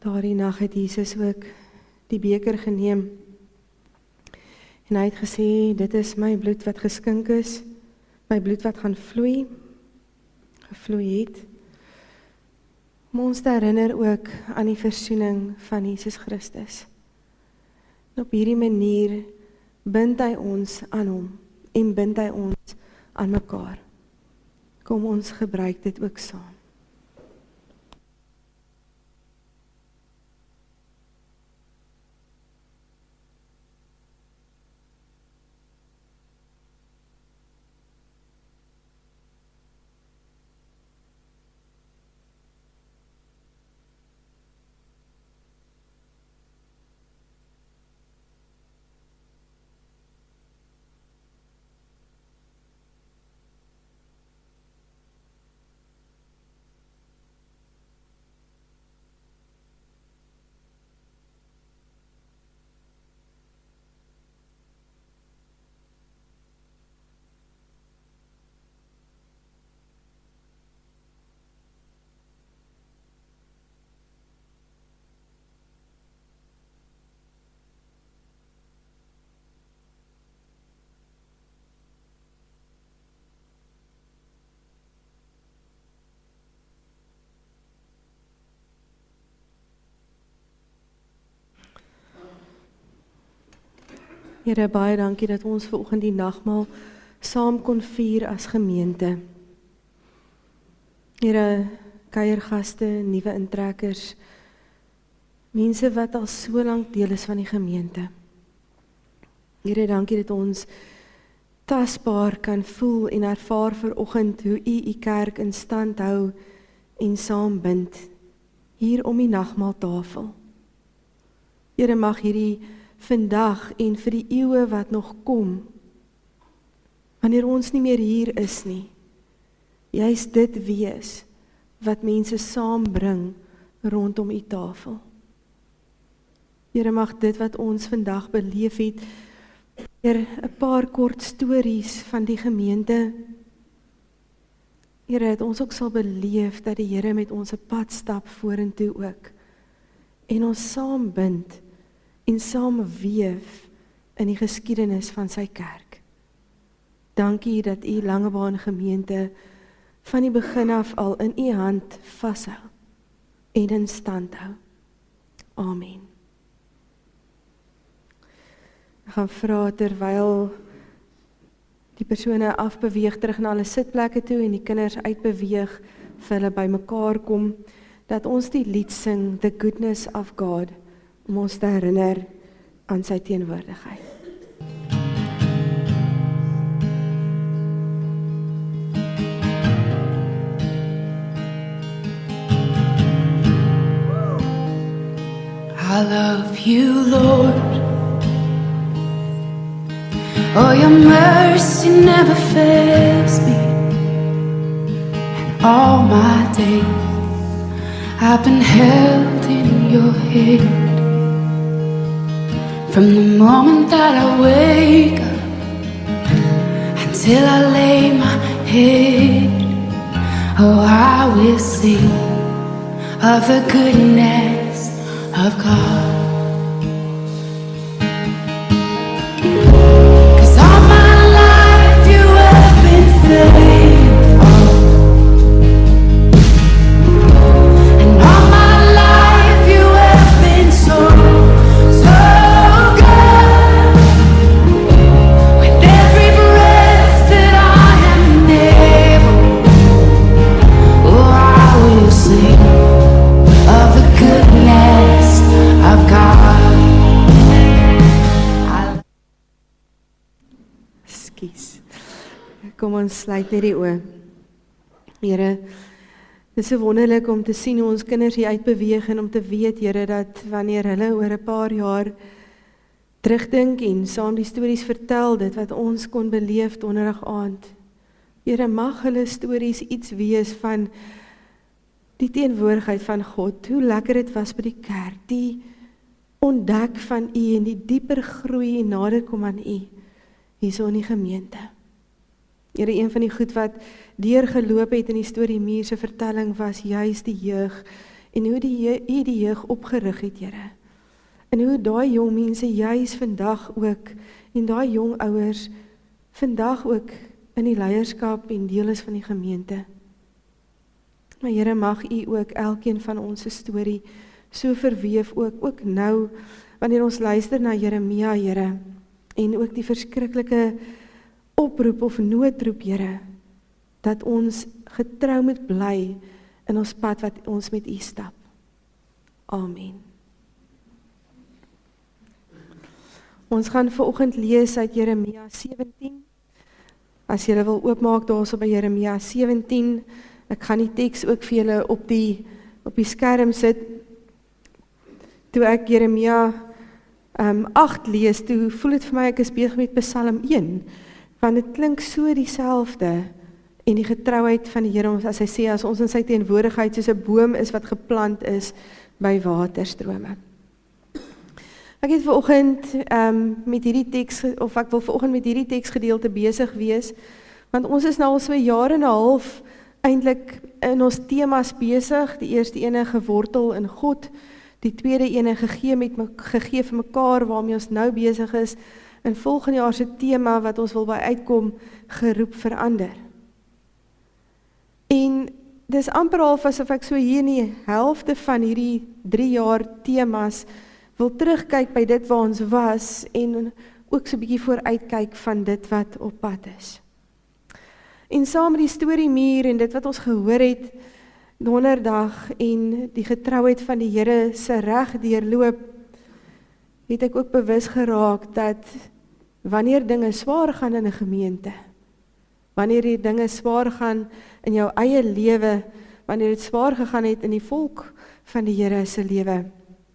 Daardie nag het Jesus ook die beker geneem en hy het gesê, dit is my bloed wat geskink is, my bloed wat gaan gevloei het, om ons te herinner ook aan die versoening van Jesus Christus. En op hierdie manier bind hy ons aan hom en bind hy ons aan mekaar. Kom ons gebruik dit ook saam. Here, baie dankie dat ons vanoggend die nagmaal saam kon vier as gemeente. Here, kuiergaste, nuwe intrekkers, mense wat al so lank deel is van die gemeente. Here, dankie dat ons tasbaar kan voel en ervaar vanoggend hoe u kerk in stand hou en saambind hier om die nagmaaltafel. Here, mag hierdie vandag en vir die eeue wat nog kom, wanneer ons nie meer hier is nie, juist dit wees wat mense saambring rondom u tafel. Here, mag dit wat ons vandag beleef het, Here, 'n paar kort stories van die gemeente, Here, dat ons ook sal beleef dat die Here met ons 'n pad stap vorentoe ook, en ons saambind en saamweef in die geskiedenis van sy kerk. Dankie dat u Langebaan gemeente van die begin af al in u hand vashou en in stand hou. Amen. Ek gaan vra terwyl die persone afbeweeg terug na hulle sitplekke toe en die kinders uitbeweeg vir hulle bymekaar kom, dat ons die lied sing, The Goodness of God, om ons te herinner aan sy teenwoordigheid. I love you, Lord. Oh, your mercy never fails me. And all my days I've been held in your hand. From the moment that I wake up until I lay my head, oh, I will sing of the goodness of God. Kom ons sluit net die oë. Here, dit is so wonderlik om te sien hoe ons kinders hier uitbeweeg en om te weet, Here, dat wanneer hulle oor 'n paar jaar terugdink en saam die stories vertel, dit wat ons kon beleef donderdag aand. Here, mag hulle stories iets wees van die teenwoordigheid van God, hoe lekker dit was by die kerk, die ontdek van U en die dieper groei en nader kom aan U, hierso in die gemeente. Here, een van die goed wat deurgeloop het in die storie Muur se vertelling was juis die jeug en hoe die jeug opgerig het, Here. En hoe daai jong mense juis vandag ook en daai jong ouers vandag ook in die leierskap en deel is van die gemeente. Maar Here, mag U ook elkeen van ons se storie so verweef ook nou wanneer ons luister na Jeremia, Here, en ook die verskriklike oproep of noodroep, Here, dat ons getrou moet bly in ons pad wat ons met U stap. Amen. Ons gaan vanoggend lees uit Jeremia 17. As julle wil oopmaak daarso by Jeremia 17, ek gaan die teks ook vir julle op die skerm sit. Toe ek Jeremia 8 lees, toe voel dit vir my ek is besig met Psalm 1, want dit klink so dieselfde en die getrouheid van die Here, as hy sê, as ons in sy teenwoordigheid soos 'n boom is wat geplant is by waterstrome. Ek het vanoggend met hierdie teks, of ek wil vanoggend met hierdie teksgedeelte besig wees, want ons is nou al so 'n jaar en 'n half eintlik in ons temas besig. Die eerste ene gewortel in God, die tweede ene gegee vir mekaar waarmee ons nou besig is, en volgende jaar se tema wat ons wil by uitkom, geroep verander. En dis amper half asof ek so hier in die helfte van hierdie 3 jaar temas wil terugkyk by dit waar ons was en ook so 'n bietjie vooruitkyk van dit wat op pad is. En saam met die storiemuur en dit wat ons gehoor het donderdag en die getrouheid van die Here se reg deurloop, het ek ook bewus geraak dat wanneer dinge swaar gaan in 'n gemeente, wanneer die dinge swaar gaan in jou eie lewe, wanneer dit swaar gegaan het in die volk van die Here se lewe,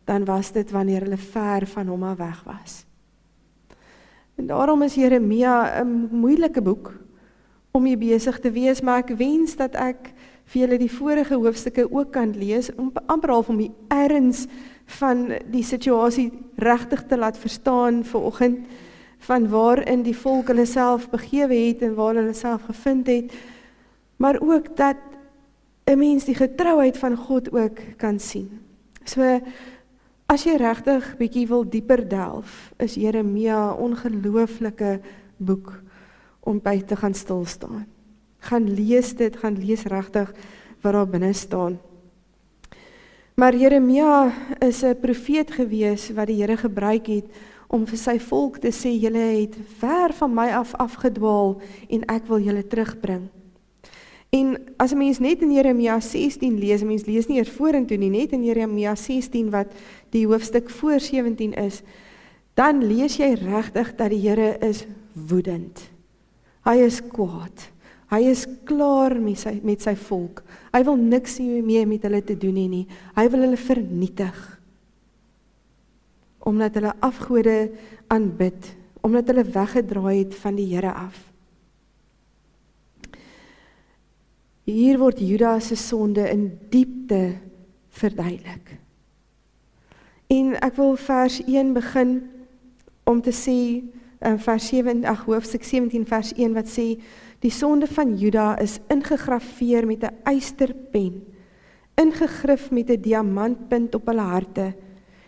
dan was dit wanneer hulle ver van hom af weg was. En daarom is Jeremia 'n moeilike boek om mee besig te wees, maar ek wens dat ek vir julle die vorige hoofstukke ook kan lees, om amper half om die erns van die situasie regtig te laat verstaan vanoggend, van waarin die volk hulle self begewe het en waar hulle self gevind het, maar ook dat 'n mens die getrouheid van God ook kan sien. So, as jy regtig bietjie wil dieper delf, is Jeremia 'n ongelooflike boek om by te gaan stil staan. Gaan lees dit, gaan lees regtig wat daar binne staan. Maar Jeremia is 'n profeet gewees wat die Here gebruik het om vir sy volk te sê, julle het ver van my af afgedwaal en ek wil julle terugbring. En as 'n mens net in Jeremia 16 lees, 'n mens lees nie eers vorentoe nie, net in Jeremia 16 wat die hoofstuk voor 17 is, dan lees jy regtig dat die Here is woedend. Hy is kwaad. Hy is klaar met sy volk. Hy wil niks meer met hulle te doen hê nie. Hy wil hulle vernietig. Omdat hulle afgode aanbid, omdat hulle weggedraai het van die Here af. Hier word Juda se sonde in diepte verduidelik. En ek wil vers 1 begin om te sê, hoofstuk 17 vers 1 wat sê, die sonde van Juda is ingegrafeer met 'n ysterpen, ingegrif met 'n diamantpunt op hulle harte,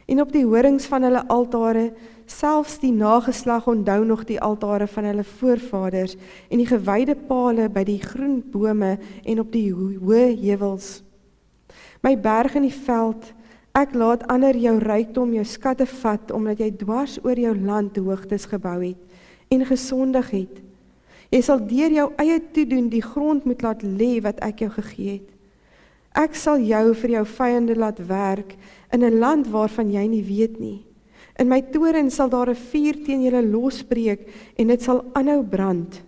en op die horings van hulle altare, selfs die nageslag onthou nog die altare van hulle voorvaders, en die gewyde pale by die groen bome en op die hoë heuwels. My berg in die veld, ek laat ander jou rykdom, jou skatte vat, omdat jy dwars oor jou land hoogtes gebou het, en gesondig het. Jy sal deur jou eie toedoen die grond moet laat lê wat ek jou gegee het. Ek sal jou vir jou vyande laat werk, in 'n land waarvan jy nie weet nie. In my toren sal daar 'n vuur teen julle losbreek, en dit sal aanhou brand.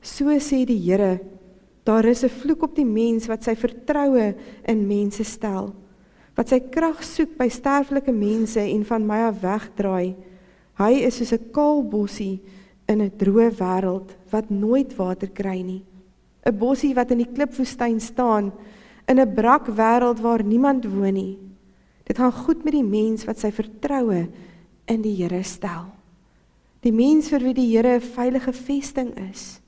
So sê die Here, daar is 'n vloek op die mens wat sy vertroue in mense stel, wat sy krag soek by sterflike mense en van my af wegdraai. Hy is soos 'n kaal bossie in 'n droë wêreld wat nooit water kry nie. 'n Bossie wat in die klipwoestyn staan, in 'n brak wêreld waar niemand woon nie. Dit gaan goed met die mens wat sy vertroue in die Here stel. Die mens vir wie die Here 'n veilige vesting is.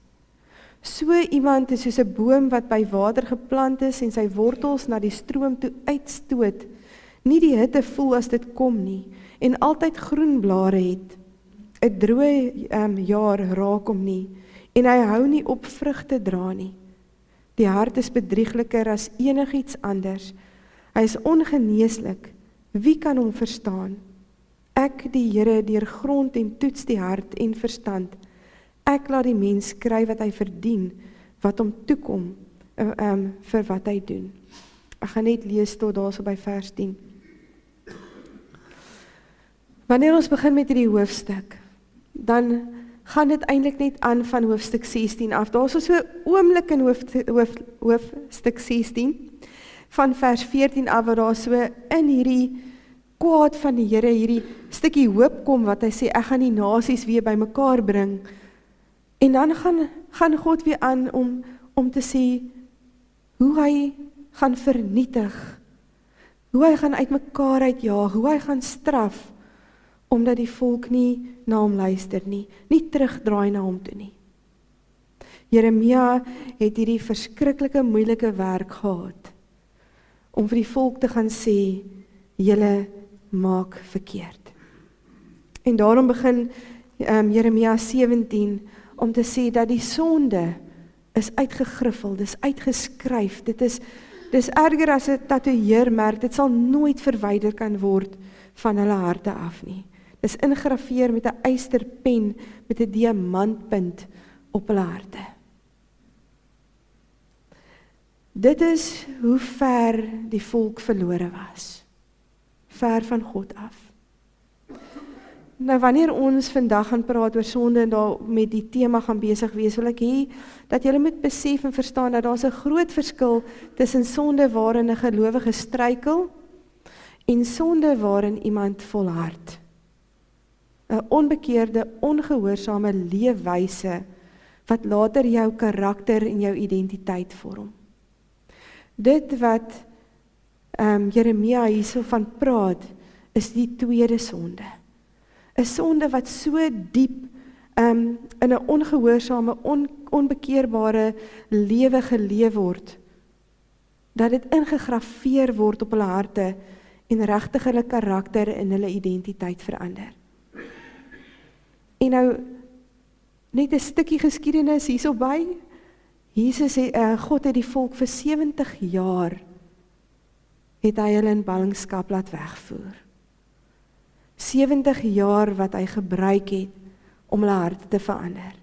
So iemand is soos 'n boom wat by water geplant is en sy wortels na die stroom toe uitstoot, nie die hitte voel as dit kom nie, en altyd groen blare het. 'n Droë jaar raak hom nie, en hy hou nie op vrugte dra nie. Die hart is bedriegliker as enigiets anders. Hy is ongeneeslik. Wie kan hom verstaan? Ek, die Here, deurgrond en toets die hart en verstand. Ek laat die mens kry wat hy verdien, wat hom toekom vir wat hy doen. Ek gaan net lees tot daarso by vers 10. Wanneer ons begin met hierdie hoofstuk, dan gaan dit eintlik net aan van hoofstuk 16 af. Daar is so 'n oomblik in hoofstuk 16 van vers 14 af waar daar so in hierdie kwaad van die Here hierdie stukkie hoop kom wat hy sê ek gaan die nasies weer bymekaar bring. En dan gaan God weer aan om te sê hoe hy gaan vernietig, hoe hy gaan uitmekaar uitjaag, hoe hy gaan straf, omdat die volk nie na hom luister nie terugdraai na hom toe nie. Jeremia het hierdie verskriklike moeilike werk gehad, om vir die volk te gaan sê, julle maak verkeerd. En daarom begin Jeremia 17 om te sê dat die sonde is uitgegriffel, dis uitgeskryf, dis erger as 'n tatoeëermerk, dit sal nooit verwyder kan word van hulle harte af nie. is ingegrafeer met 'n ysterpen met 'n diamantpunt op hulle harte. Dit is hoe ver die volk verlore was. Ver van God af. Nou wanneer ons vandag gaan praat oor sonde en daar met die tema gaan besig wees, wil ek hê dat julle moet besef en verstaan dat daar 'n groot verskil tussen sonde waarin 'n gelowige struikel en sonde waarin iemand volhard. 'n Onbekeerde, ongehoorsame leefwyse wat later jou karakter en jou identiteit vorm. Dit wat Jeremia hierso van praat, is die tweede sonde. 'n Sonde wat so diep in 'n ongehoorsame, onbekeerbare lewe geleef word, dat dit ingegrafeer word op hulle harte en regtig hulle karakter en hulle identiteit verander. En nou, net 'n stukkie geskiedenis hierso by. God het die volk vir 70 jaar, het hy hulle in ballingskap laat wegvoer. 70 jaar wat hy gebruik het om hulle harte te verander,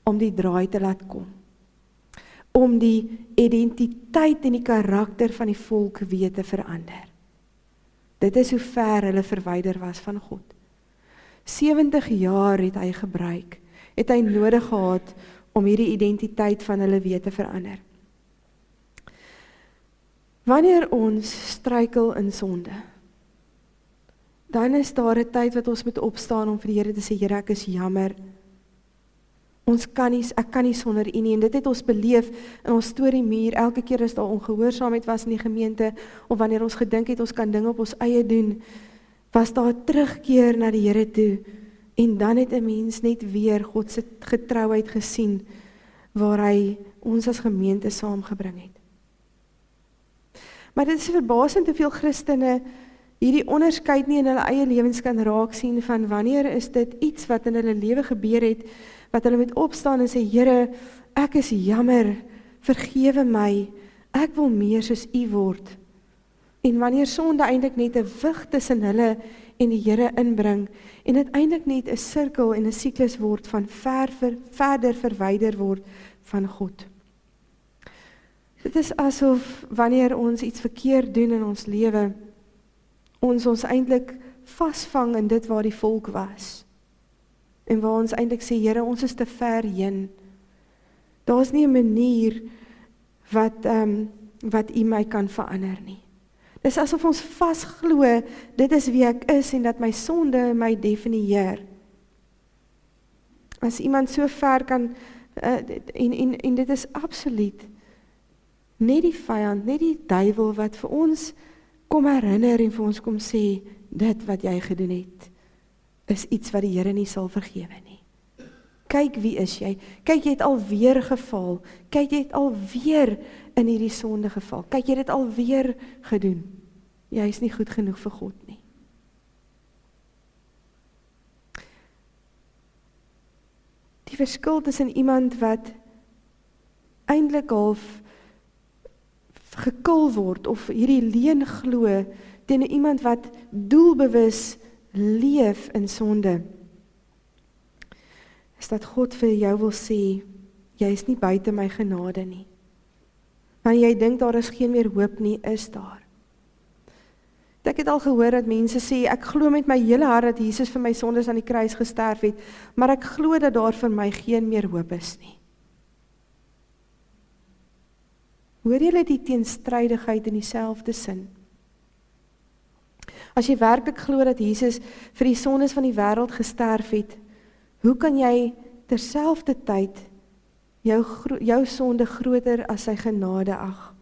om die draai te laat kom, om die identiteit en die karakter van die volk weer te verander. Dit is hoe ver hulle verwyder was van God. 70 jaar het hy gebruik, het hy nodig gehad om hierdie identiteit van hulle weer te verander. Wanneer ons struikel in sonde, dan is daar 'n tyd wat ons moet opstaan om vir die Here te sê, Here, ek is jammer. Ek kan nie sonder U nie, en dit het ons beleef in ons storiemuur, elke keer as daar ongehoorsaamheid was in die gemeente, of wanneer ons gedink het ons kan dinge op ons eie doen, was daar 'n terugkeer na die Here toe, en dan het 'n mens net weer God se getrouheid gesien, waar hy ons as gemeente saamgebring het. Maar dit is verbasend hoeveel Christene hierdie onderskeid nie in hulle eie lewens kan raak sien van wanneer is dit iets wat in hulle lewe gebeur het, wat hulle moet opstaan en sê, Here, ek is jammer, vergewe my, ek wil meer soos U word. En wanneer sonde eintlik net 'n wig tussen hulle en die Here inbring, en dit eintlik net 'n sirkel en 'n siklus word van verder verwyder word van God. Dit is asof wanneer ons iets verkeerd doen in ons lewe, ons eintlik vasvang in dit waar die volk was. En waar ons eintlik sê, Here, ons is te ver heen. Daar is nie 'n manier wat U my kan verander nie. Dit is asof ons vasglo, dit is wie ek is en dat my sonde my definieer. As iemand so ver kan, en dit is absoluut net die vyand, net die duiwel wat vir ons kom herinner en vir ons kom sê, dit wat jy gedoen het, is iets wat die Here nie sal vergewe nie. Kyk wie is jy, kyk jy het alweer geval, kyk jy het alweer in hierdie sonde geval, kyk jy het alweer gedoen, jy is nie goed genoeg vir God nie. Die verskil tussen iemand wat eintlik half gekil word, of hierdie leuen glo, teen iemand wat doelbewus leef in sonde, is dat God vir jou wil sê, jy is nie buite my genade nie. Wanneer jy dink daar is geen meer hoop nie, is daar. Ek het al gehoor dat mense sê, ek glo met my hele hart dat Jesus vir my sondes aan die kruis gesterf het, maar ek glo dat daar vir my geen meer hoop is nie. Hoor julle die teenstrydigheid in dieselfde sin? As jy werklik glo dat Jesus vir die sondes van die wêreld gesterf het, hoe kan jy terselfdertyd jou sonde groter as sy genade ag?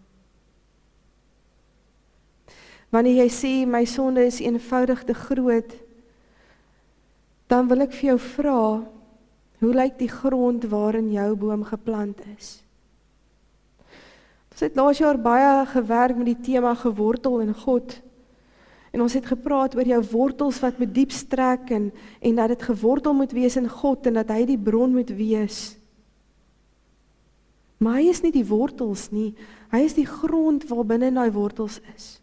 Wanneer jy sê, my sonde is eenvoudig te groot, dan wil ek vir jou vra, hoe lyk die grond waarin jou boom geplant is? Ons het laas jaar baie gewerk met die tema gewortel in God, en ons het gepraat oor jou wortels wat moet diep strek, en dat dit gewortel moet wees in God, en dat hy die bron moet wees. Maar hy is nie die wortels nie, hy is die grond waar binne daai wortels is.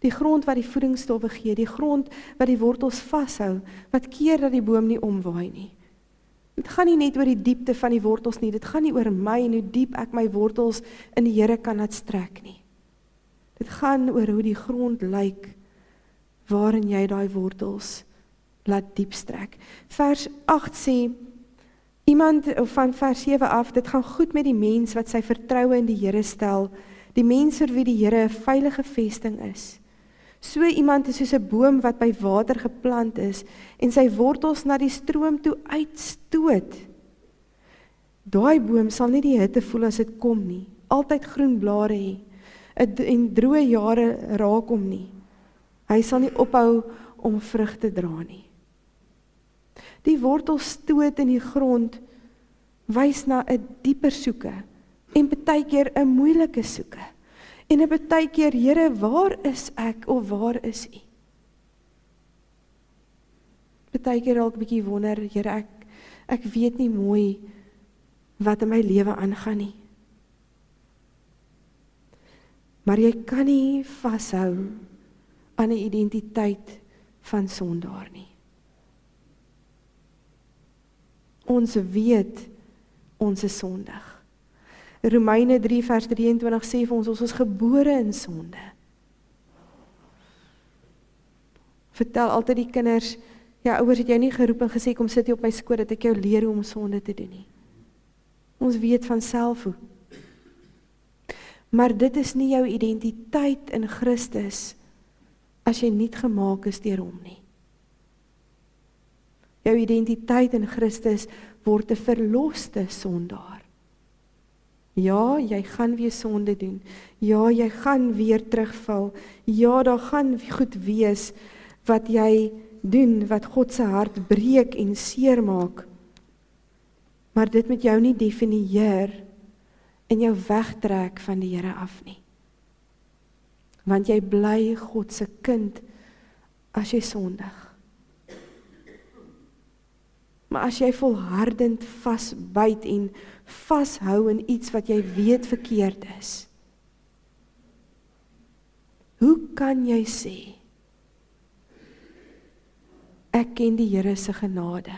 Die grond wat die voedingsstowwe gee, die grond wat die wortels vashou, wat keer dat die boom nie omwaai nie. Dit gaan nie net oor die diepte van die wortels nie, dit gaan nie oor my en hoe diep ek my wortels in die Here kan laat strek nie. Dit gaan oor hoe die grond lyk, waarin jy daai wortels laat diep strek. Vers 8 sê, of van vers 7 af, dit gaan goed met die mens wat sy vertroue in die Here stel, die mens vir wie die Here 'n veilige vesting is. So iemand is soos 'n boom wat by water geplant is en sy wortels na die stroom toe uitstoot. Daai boom sal nie die hitte voel as dit kom nie, altyd groen blare hê, en droë jare raak hom nie. Hy sal nie ophou om vrug te dra nie. Die wortelstoot in die grond wys na 'n dieper soeke en partykeer 'n moeilike soeke. En 'n partykeer, Here, waar is ek of waar is U? Partykeer dalk 'n bietjie wonder, Here, ek weet nie mooi wat in my lewe aangaan nie. Maar jy kan nie vashou aan 'n identiteit van sondaar nie. Ons weet ons is sondig. Romeine 3 vers 23 sê vir ons is gebore in sonde. Vertel altyd die kinders, ja, ouers het jou nie geroep en gesê, kom sit jy op my skoot dat ek jou leer hoe om sonde te doen nie. Ons weet van self hoe. Maar dit is nie jou identiteit in Christus as jy nie gemaak is deur hom nie. Jou identiteit in Christus word 'n verloste sondaar. Ja, jy gaan weer sonde doen. Ja, jy gaan weer terugval. Ja, daar gaan goed wees wat jy doen, wat God se hart breek en seermaak. Maar dit moet jou nie definieer en jou wegtrek van die Here af nie. Want jy bly God se kind as jy sondig. Maar as jy volhardend vasbyt en vashou in iets wat jy weet verkeerd is, hoe kan jy sê, ek ken die Here se genade?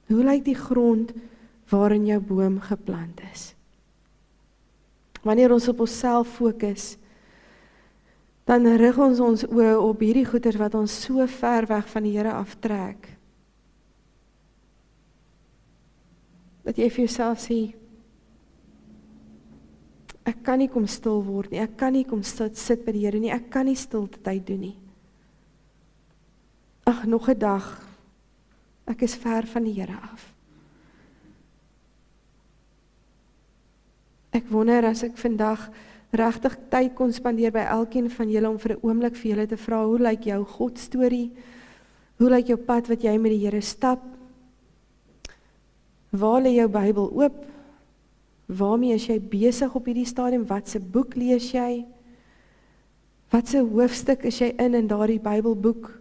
Hoe lyk die grond waarin jou boom geplant is? Wanneer ons op onsself fokus, dan rig ons oë op hierdie goeder wat ons so ver weg van die Here aftrek. Dat jy vir jouself sê, ek kan nie kom stil word nie, ek kan nie kom sit by die Here nie, ek kan nie stilte tyd doen nie. Ag, nog 'n dag, ek is ver van die Here af. Ek wonder as ek vandag regtig tyd kon spandeer by elkeen van julle om vir 'n oomblik vir julle te vra, hoe lyk jou God storie? Hoe lyk jou pad wat jy met die Here stap? Waar lê jou Bybel oop? Waarmee is jy besig op hierdie stadium? Wat se boek lees jy? Wat se hoofstuk is jy in daardie Bybelboek?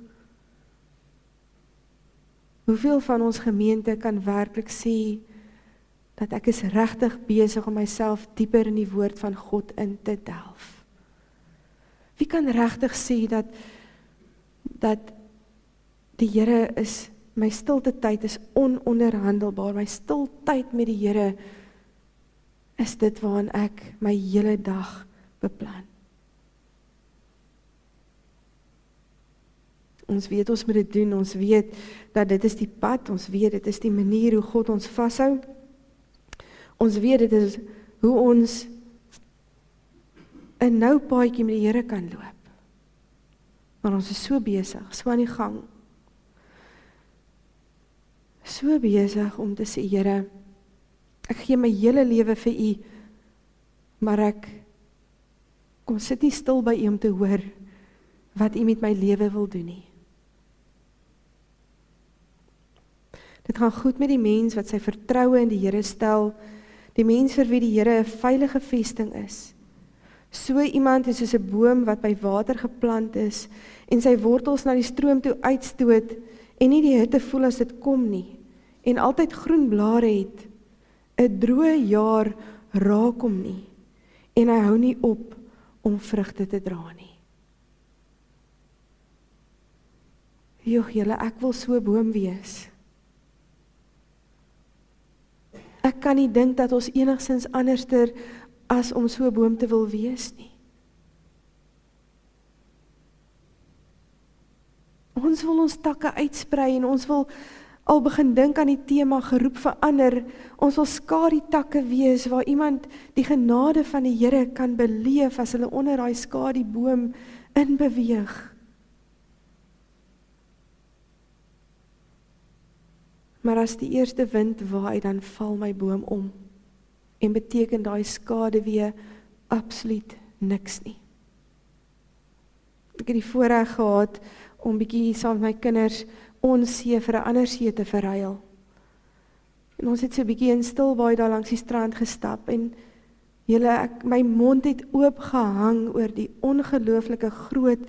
Hoeveel van ons gemeente kan werklik sê dat ek is regtig besig om myself dieper in die woord van God in te delf? Wie kan regtig sê dat die Here is, my stilte tyd is ononderhandelbaar, my stil tyd met die Here is dit waarin ek my hele dag beplan? Ons weet ons moet dit doen, ons weet dat dit is die pad, ons weet dit is die manier hoe God ons vashou. Ons weet dit is hoe ons 'n nou paadjie met die Here kan loop. Maar ons is so besig, so aan die gang. So besig om te sê, Here, ek gee my hele lewe vir U, maar ek kom sit nie stil by U om te hoor wat U met my lewe wil doen nie. Dit gaan goed met die mens wat sy vertroue in die Here stel, die mens vir wie die Here 'n veilige vesting is. So iemand is soos 'n boom wat by water geplant is en sy wortels na die stroom toe uitstoot en nie die hitte voel as dit kom nie en altyd groen blare het. 'n droë jaar raak hom nie en hy hou nie op om vrugte te dra nie. Joh, julle, ek wil so 'n boom wees. Ek kan nie dink dat ons enigsins anderster as om so 'n boom te wil wees nie. Ons wil ons takke uitsprei en ons wil al begin dink aan die tema geroep verander. Ons wil skadu-takke wees waar iemand die genade van die Here kan beleef as hulle onder daai skadu-boom in beweeg. Maar as die eerste wind waai, dan val my boom om en beteken daai skade weer absoluut niks nie. Ek het die voorreg gehad om bietjie saam met my kinders ons see vir 'n ander see te verruil. En ons het so bietjie in Stilbaai daar langs die strand gestap en my mond het oop gehang oor die ongelooflike groot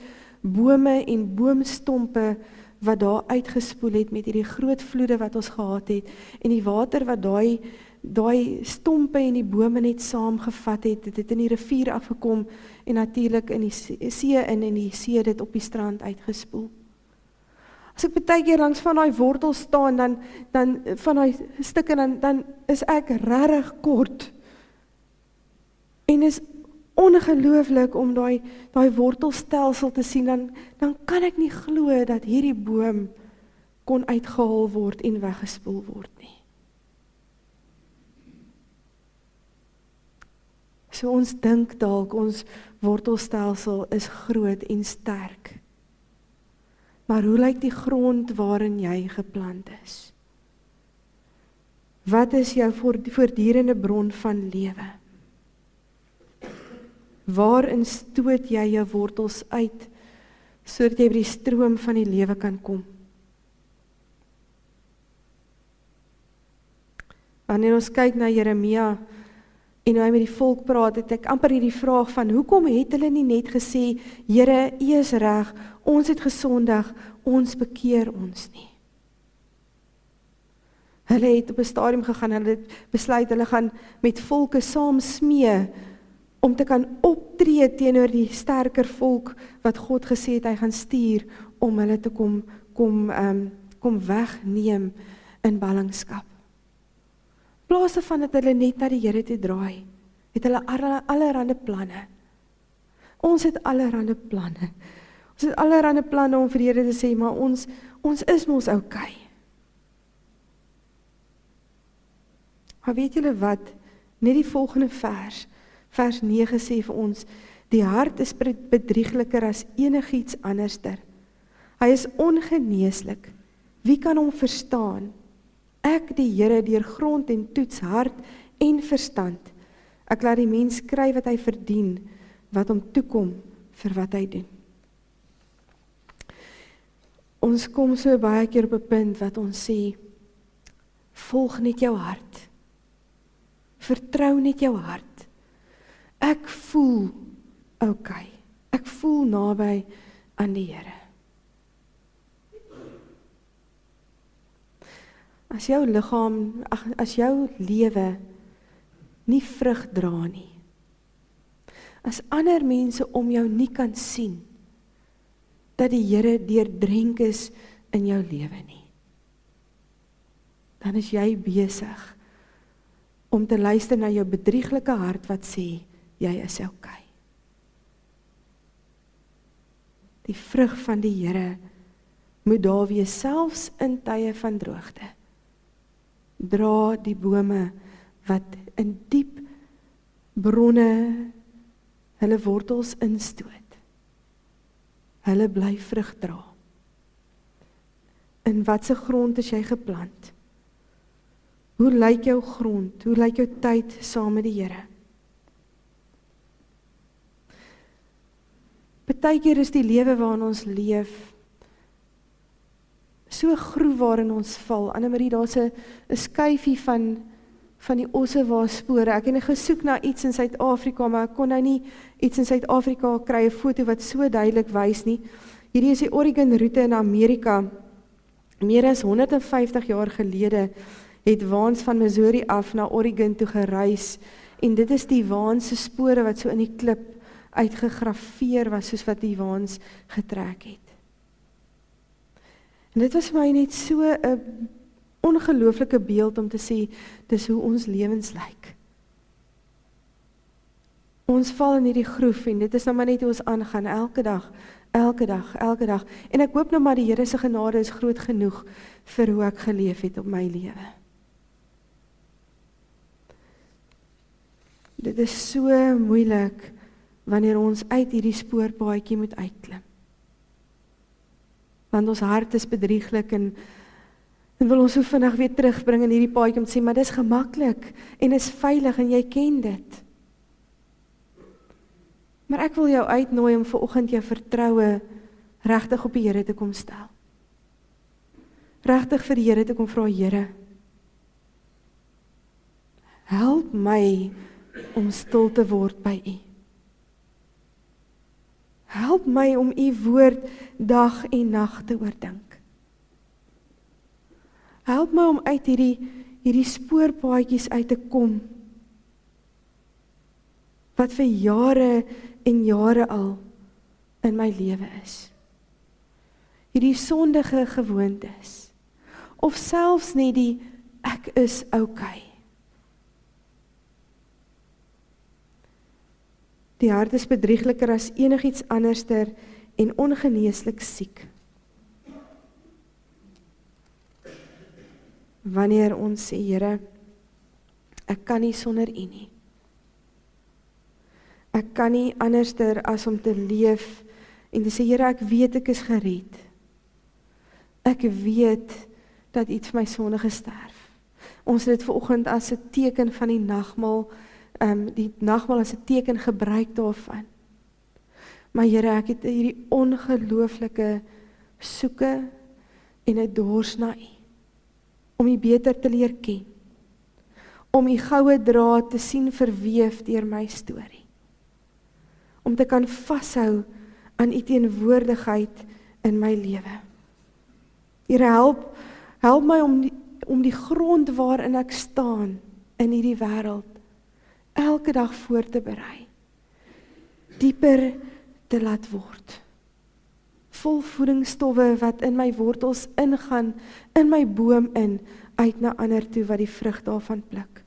bome en boomstompe wat daar uitgespoel het met hierdie groot vloede wat ons gehad het en die water wat daai stompe en die bome net saamgevat het, dit het in die rivier afgekom en natuurlik in die see in en die see dit op die strand uitgespoel. As ek baie keer langs van daai wortels staan, dan van daai stukke, dan is ek regtig kort. En is ongelooflik om daai wortelstelsel te sien, dan kan ek nie glo dat hierdie boom kon uitgehaal word en weggespoel word nie. So ons dink dalk ons wortelstelsel is groot en sterk. Maar hoe lyk die grond waarin jy geplant is? Wat is jou voortdurende bron van lewe? Waarin stoot jy jou wortels uit, sodat jy by die stroom van die lewe kan kom? Wanneer ons kyk na Jeremia, en hy met die volk praat, het ek amper hierdie vraag van, hoekom het hulle nie net gesê, Here, U is reg, ons het gesondig, ons bekeer ons nie. Hulle het op 'n stadium gegaan, hulle het besluit, hulle gaan met volke saam smee, om te kan optree teenoor die sterker volk, wat God gesê het, hy gaan stuur, om hulle te kom wegneem in ballingskap. In plaas daarvan dat hulle net na die Here toe draai, het hulle allerhande planne. Ons het allerhande planne. Ons het allerhande planne om vir die Here te sê, maar ons is mos okay. Maar weet julle wat? Net die volgende vers 9 sê vir ons, die hart is bedriegliker as enigiets anderster. Hy is ongeneeslik. Wie kan hom verstaan? Ek, die Here, deurgrond en toets hart en verstand. Ek laat die mens kry wat hy verdien, wat hom toekom vir wat hy doen. Ons kom so baie keer op 'n punt wat ons sê, volg net jou hart. Vertrou net jou hart. Ek voel okay. Ek voel naby aan die Here. As jou liggaam, as jou lewe nie vrug dra nie, as ander mense om jou nie kan sien, dat die Here deurdrenk is in jou lewe nie, dan is jy besig om te luister na jou bedrieglike hart wat sê, jy is okay. Die vrug van die Here moet daar wees, selfs in tye van droogte. Dra die bome wat in diep bronne hulle wortels instoot. Hulle bly vrug dra. In watse grond is jy geplant? Hoe lyk jou grond? Hoe lyk jou tyd saam met die Here? Partykeer is die lewe waarin ons leef so groef waarin ons val. Annemarie, daar's 'n skyfie van die Ossewa spore. Ek het gesoek na iets in Suid-Afrika, maar ek kon nou nie iets in Suid-Afrika kry, 'n foto wat so duidelik wys nie. Hierdie is die Oregon roete in Amerika. Meer as 150 jaar gelede het waans van Missouri af na Oregon toe gereis En dit is die waans se spore wat so in die klip uitgegrafeer was, soos wat die waans getrek het. En dit was vir my net so 'n ongelooflike beeld om te sê, dis hoe ons lewens lyk. Ons val in hierdie groef en dit is nou maar net hoe ons aangaan, elke dag. En ek hoop nou maar die Here se genade is groot genoeg vir hoe ek geleef het op my lewe. Dit is so moeilik wanneer ons uit hierdie spoorpaadjie moet uitklim. Want ons hart is bedrieglik en wil ons so vinnig weer terugbring in hierdie paadjie om te sê, maar dis gemaklik en is veilig en jy ken dit. Maar ek wil jou uitnooi om vanoggend jou vertroue regtig op die Here te kom stel. Regtig vir die Here te kom vra, Here, help my om stil te word by U. Help my om U woord dag en nag te oordink. Help my om uit hierdie spoorpaadjies uit te kom, wat vir jare en jare al in my lewe is. Hierdie sondige gewoontes, of selfs net die ek is okay. Die hart is bedriegliker as enigiets anderster en ongeneeslik siek. Wanneer ons sê, Here, ek kan nie sonder U nie. Ek kan nie anderster as om te leef en te sê, Here, ek weet ek is gered. Ek weet dat U vir my sonde gesterf. Ons het dit vanoggend as 'n teken van die nagmaal, die nagmaal as 'n teken gebruik daarvan. Maar Here, ek het hierdie ongelooflike soeke en 'n dors na U, om U beter te leer ken, om U goue draad te sien verweef deur my storie, om te kan vashou aan U teenwoordigheid in my lewe. Here, help my om die grond waarin ek staan in hierdie wêreld elke dag voor te berei, dieper te laat word, vol voedingsstowwe wat in my wortels ingaan, in my boom in, uit na ander toe wat die vrug daarvan pluk.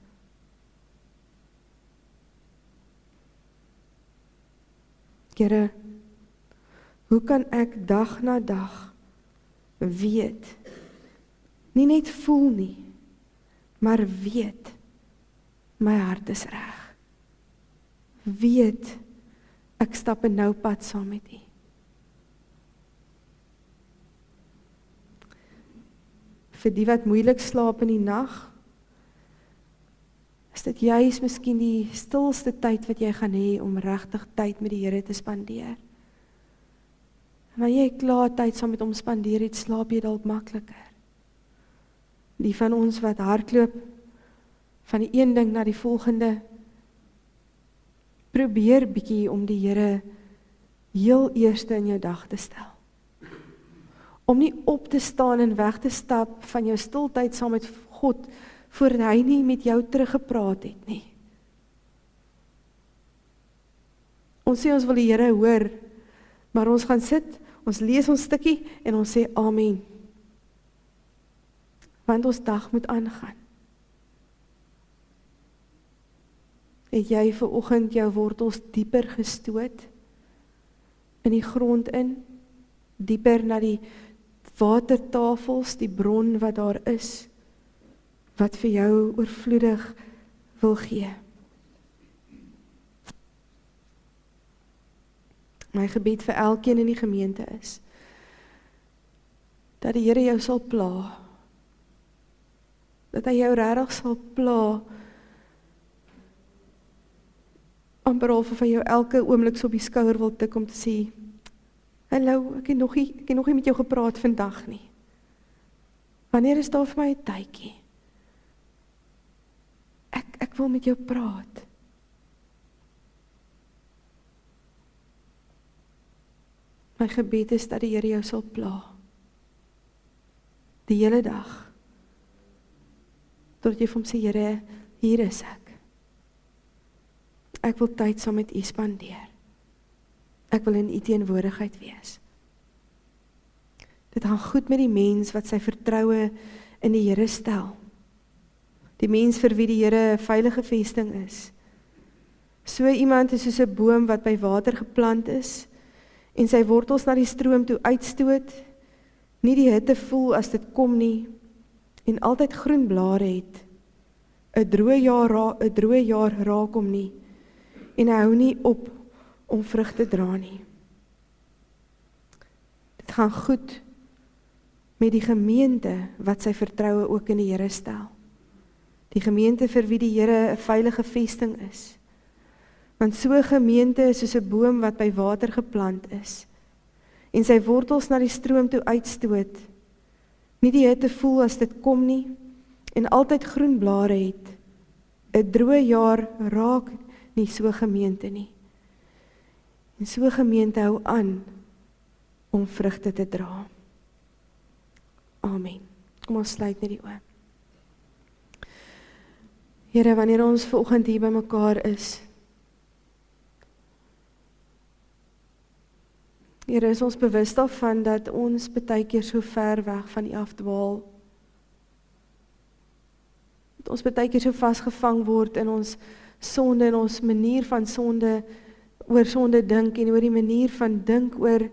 Here, hoe kan ek dag na dag weet, nie net voel nie, maar weet, my hart is reg. Weet, ek stap 'n nou pad saam met U. Vir die wat moeilik slaap in die nag, is dit juis miskien die stilste tyd wat jy gaan hê om regtig tyd met die Here te spandeer. En wanneer jy klaar tyd saam met hom spandeer het, slaap jy dalk makliker. Die van ons wat hardloop, van die een ding na die volgende, probeer bietjie om die Here heel eerste in jou dag te stel. Om nie op te staan en weg te stap van jou stiltyd saam met God, voordat hy nie met jou teruggepraat het nie. Ons sê ons wil die Here hoor, maar ons gaan sit, ons lees ons stukkie en ons sê amen. Want ons dag moet aangaan. Het jy vanoggend jou wortels dieper gestoot in die grond in, dieper na die watertafels, die bron wat daar is, wat vir jou oorvloedig wil gee. My gebed vir elkeen in die gemeente is, dat die Here jou sal pla, dat hy jou regtig sal pla, amper al of hy jou elke oomblik so op die skouer wil tik om te sê, hallo, ek het nog nie met jou gepraat vandag nie. Wanneer is daar vir my 'n tydjie? Ek wil met jou praat. My gebed is dat die Here jou sal pla. Die hele dag. Tot jy vir hom sê, Here, hier is ek. ek wil tyd saam met U spandeer. Ek wil in U teenwoordigheid wees. Dit gaan goed met die mens wat sy vertroue in die Here stel. Die mens vir wie die Here 'n veilige vesting is. So iemand is soos 'n boom wat by water geplant is en sy wortels na die stroom toe uitstoot, nie die hitte voel as dit kom nie en altyd groen blare het. 'n droë jaar raak hom nie en hy hou nie op om vrug te dra nie. Dit gaan goed met die gemeente wat sy vertroue ook in die Here stel. Die gemeente vir wie die Here 'n veilige vesting is. Want so 'n gemeente is soos 'n boom wat by water geplant is en sy wortels na die stroom toe uitstoot, nie die hitte voel as dit kom nie en altyd groen blare het. 'n droë jaar raak nie so 'n gemeente nie. En so 'n gemeente hou aan om vrugte te dra. Amen. Kom ons sluit net die oë. Here, wanneer ons vanoggend hier by mekaar is, Here, is ons bewus daarvan dat ons baie keer so ver weg van U afdwaal. Dat ons baie keer so vasgevang word in ons sonde en ons manier van sonde, oor sonde dink en oor die manier van dink oor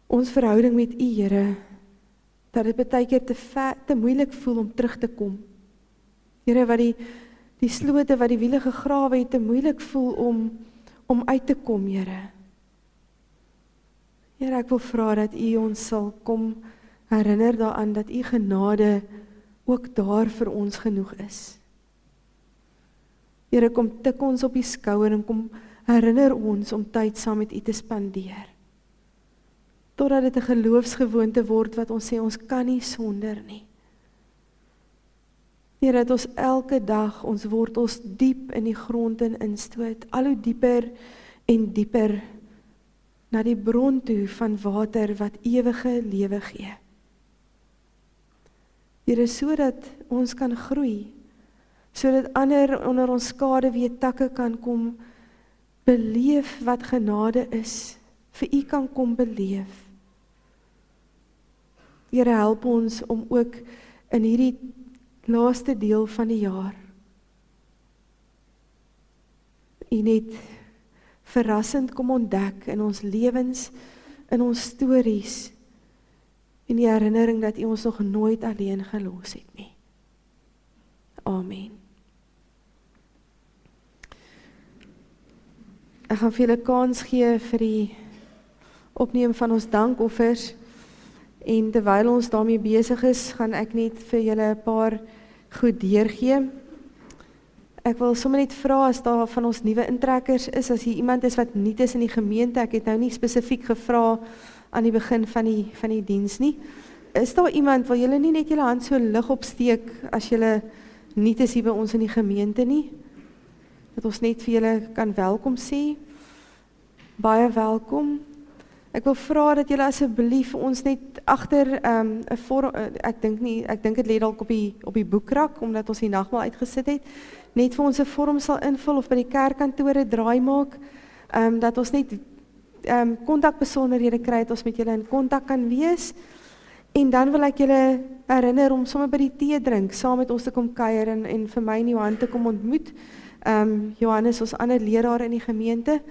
ons verhouding met U, Here, dat dit baie keer te moeilik voel om terug te kom. Here, wat die slote wat die wiele gegrawe het, te moeilik voel om uit te kom, Here. Here, ek wil vra dat U ons sal kom herinner daaraan dat U genade ook daar vir ons genoeg is. Here, kom tik ons op die skouer en kom herinner ons om tyd saam met U te spandeer. Totdat dit 'n geloofsgewoonte word wat ons sê ons kan nie sonder nie. Here, dat ons elke dag ons wortels diep in die grond instoot, al hoe dieper en dieper na die bron toe van water wat ewige lewe gee. Here, sodat ons kan groei, sodat ander onder ons skaduwee takke kan kom beleef wat genade is, vir U kan kom beleef. Here, help ons om ook in hierdie laaste deel van die jaar U net verrassend kom ontdek in ons lewens, in ons stories, en die herinnering dat U ons nog nooit alleen gelos het nie. Amen. Ek gaan vir julle kans gee vir die opneem van ons dankoffers, en terwyl ons daarmee besig is, gaan ek net vir julle 'n paar goed deurgee. Ek wil sommer net vra as daar van ons nuwe intrekkers is, as hier iemand is wat nuut is in die gemeente, ek het nou nie spesifiek gevra aan die begin van die diens nie. Is daar iemand, wil julle nie net julle hand so lig opsteek as julle nuut is hier by ons in die gemeente nie? Dat ons net vir julle kan welkom sê. Baie welkom. Ek wil vra dat julle asseblief ons net agter 'n vorm, ek dink dit lê dalk op die boekrak, omdat ons die nagmaal uitgesit het, net vir ons 'n vorm sal invul of by die kerkkantore draai maak, dat ons net kontakbesonderhede kry, dat ons met julle in kontak kan wees. En dan wil ek julle herinner om sommer by die tee drink, saam met ons te kom kuier en vir my en Johan te kom ontmoet. Johannes, ons ander leraar in die gemeente.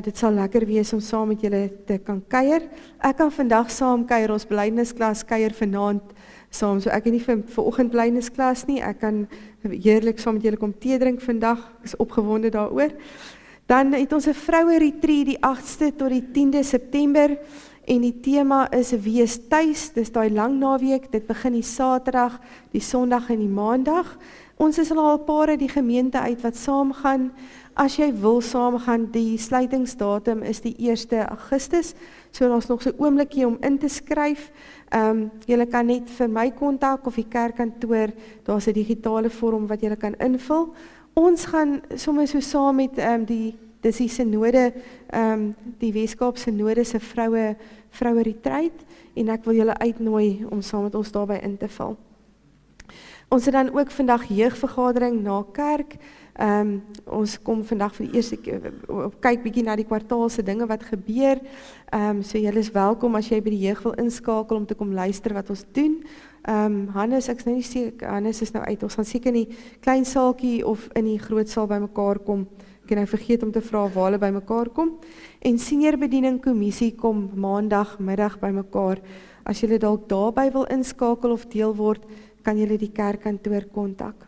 Dit sal lekker wees om saam met julle te kan kuier. Ek kan vandag saam kuier, ons belydennisklas kuier vanaand saam, so ek het nie vir oggend belydennisklas nie, ek kan heerlik saam met julle kom tee drink vandag, ek is opgewonde daaroor. Dan het ons 'n vroue retreat die 8ste tot die 10de September, en die tema is wees tuis, dis daai lang naweek, dit begin die Saterdag, die Sondag en die Maandag. Ons is al 'n paar uit die gemeente uit wat saam gaan. As jy wil saamgaan, die sluitingsdatum is die 1 Augustus, so daar's nog so 'n oombliekie om in te skryf. Julle kan net vir my kontak of die kerkkantoor, daar's 'n digitale vorm wat julle kan invul. Ons gaan sommer so saam met dis die synode, die Weskaap synode se vroue retreat, en ek wil julle uitnooi om saam met ons daarbey in te val. Ons het dan ook vandag jeugvergadering na kerk. Ons kom vandag vir die eerste keer kyk bietjie na die kwartaalse dinge wat gebeur. So julle is welkom as jy by die jeug wil inskakel om te kom luister wat ons doen. Hannes, ek is nou nie seker, Hannes is nou uit. Ons gaan seker in die klein saaltjie of in die groot saal bymekaar kom. Ek het nou vergeet om te vra waar hulle bymekaar kom. En senior bediening kommissie kom maandag middag bymekaar. As julle dalk daarby wil inskakel of deel word, kan julle die kerkkantoor kontak.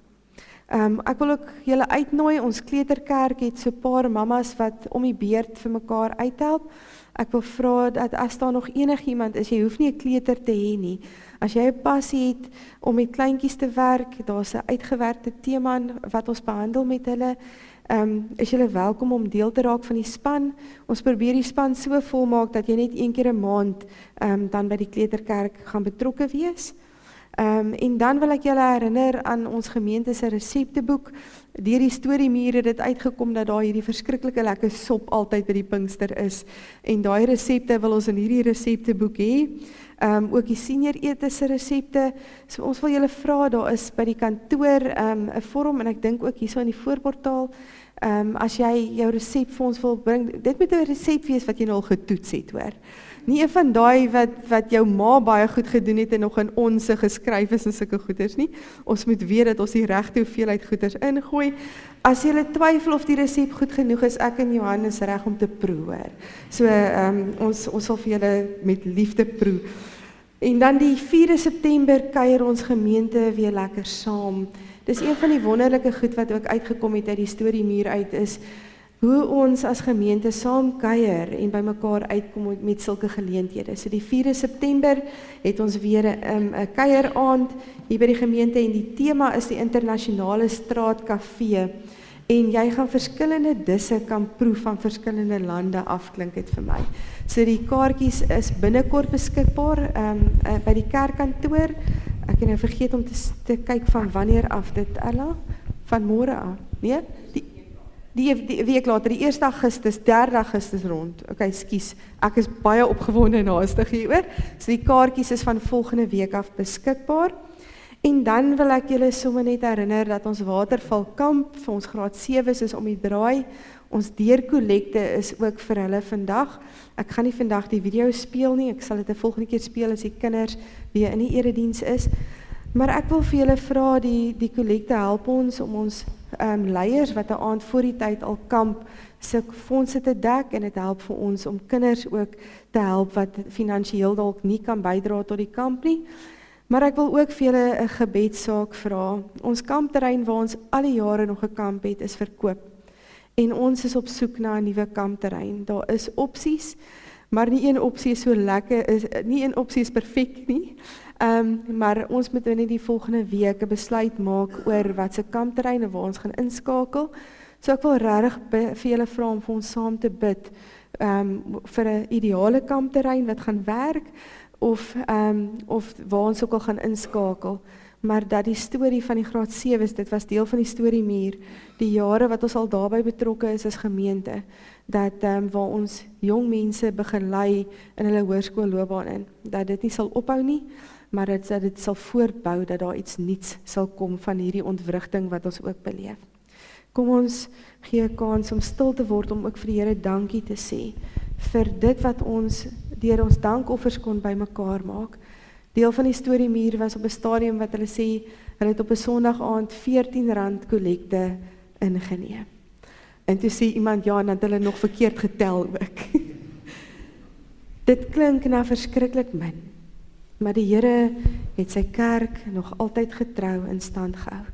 Ek wil ook julle uitnooi, ons kleuterkerk het so 'n paar mammas wat om die beurt vir mekaar uithelp. Ek wil vra dat as daar nog enigiemand is, jy hoef nie 'n kleuter te hê nie. As jy 'n passie het om met kleintjies te werk, daar's 'n uitgewerkte tema wat ons behandel met hulle, is julle welkom om deel te raak van die span. Ons probeer die span so volmaak dat jy net 1 keer 'n maand dan by die kleuterkerk gaan betrokke wees. En dan wil ek julle herinner aan ons gemeente se resepteboek. Deur die storiemuur het dit uitgekom dat daar hierdie verskriklike lekker sop altyd by die Pinkster is. En daai resepte wil ons in hierdie resepteboek hê. Ook die senior etese resepte. So ons wil julle vra, daar is by die kantoor 'n vorm en ek dink ook hierso in die voorportaal. As jy jou resep vir ons wil bring, dit moet 'n resep wees wat jy nou al getoets het, hoor. Nie een van daai wat jou ma baie goed gedoen het en nog in onse geskryf is en sulke goeders nie. Ons moet weet dat ons die regte hoeveelheid goeders ingooi. As jy twyfel of die resep goed genoeg is, ek en Johan is reg om te proe, hoor. So ons sal vir julle met liefde proe. En dan die 4 September kuier ons gemeente weer lekker saam. Dis een van die wonderlike goed wat ook uitgekom het uit die storiemuur uit is hoe ons as gemeente saam kuier en by mekaar uitkom met sulke geleenthede. So die 4 September het ons weer 'n kuieraand hier by die gemeente en die tema is die internasionale straatkafee. En jy gaan verskillende disse kan proef van verskillende lande af, klink dit vir my. So die kaartjies is binnekort beskikbaar by die kerkkantoor. Ek het nou vergeet om te kyk van wanneer af dit, Ella? Van môre af, nee? Die week later, die 1 Augustus, 3 Augustus rond. Okay, ekskuus, ek is baie opgewonde en haastig hieroor. So die kaartjies is van volgende week af beskikbaar. En dan wil ek julle sommer net herinner dat ons watervalkamp vir ons graad 7's is om die draai. Ons deurkollekte is ook vir hulle vandag. Ek gaan nie vandag die video speel nie, ek sal dit 'n volgende keer speel as die kinders weer in die erediens is. Maar ek wil vir julle vra, die kollekte help ons om ons leiers wat 'n aand voor die tyd al kamp, se fondse te dek en dit help vir ons om kinders ook te help wat finansiëel dalk nie kan bydra tot die kamp nie. Maar ek wil ook vir julle 'n gebedssaak vra. Ons kampterrein waar ons al die jare nog gekamp het, is verkoop. En ons is op soek na 'n nuwe kampterrein. Daar is opsies, maar nie een opsie is so lekker, nie een opsie is perfek nie. Maar ons moet net die volgende week 'n besluit maak oor wat se kampterreine waar ons gaan inskakel. So ek wil regtig vir julle vra om vir ons saam te bid vir 'n ideale kampterrein wat gaan werk of waar ons ook al gaan inskakel. Maar dat die storie van die graad 7's, dit was deel van die storiemuur, die jare wat ons al daarbey betrokke is as gemeente, dat waar ons jong mense begelei in hulle hoërskoolloopbaan in, dat dit nie sal ophou nie, maar dat dit sal voortbou, dat daar iets nuuts sal kom van hierdie ontwrigting wat ons ook beleef. Kom ons gee 'n kans om stil te word om ook vir die Here dankie te sê vir dit wat ons deur ons dankoffers kon bymekaar maak. Deel van die storiemuur was op 'n stadium wat hulle sê, hulle het op 'n Sondagaand R14 kollekte ingeneem. En toe sê iemand, ja, en dan het hulle nog verkeerd getel ook. Dit klink na verskriklik min, maar die Here het sy kerk nog altyd getrou in stand gehou.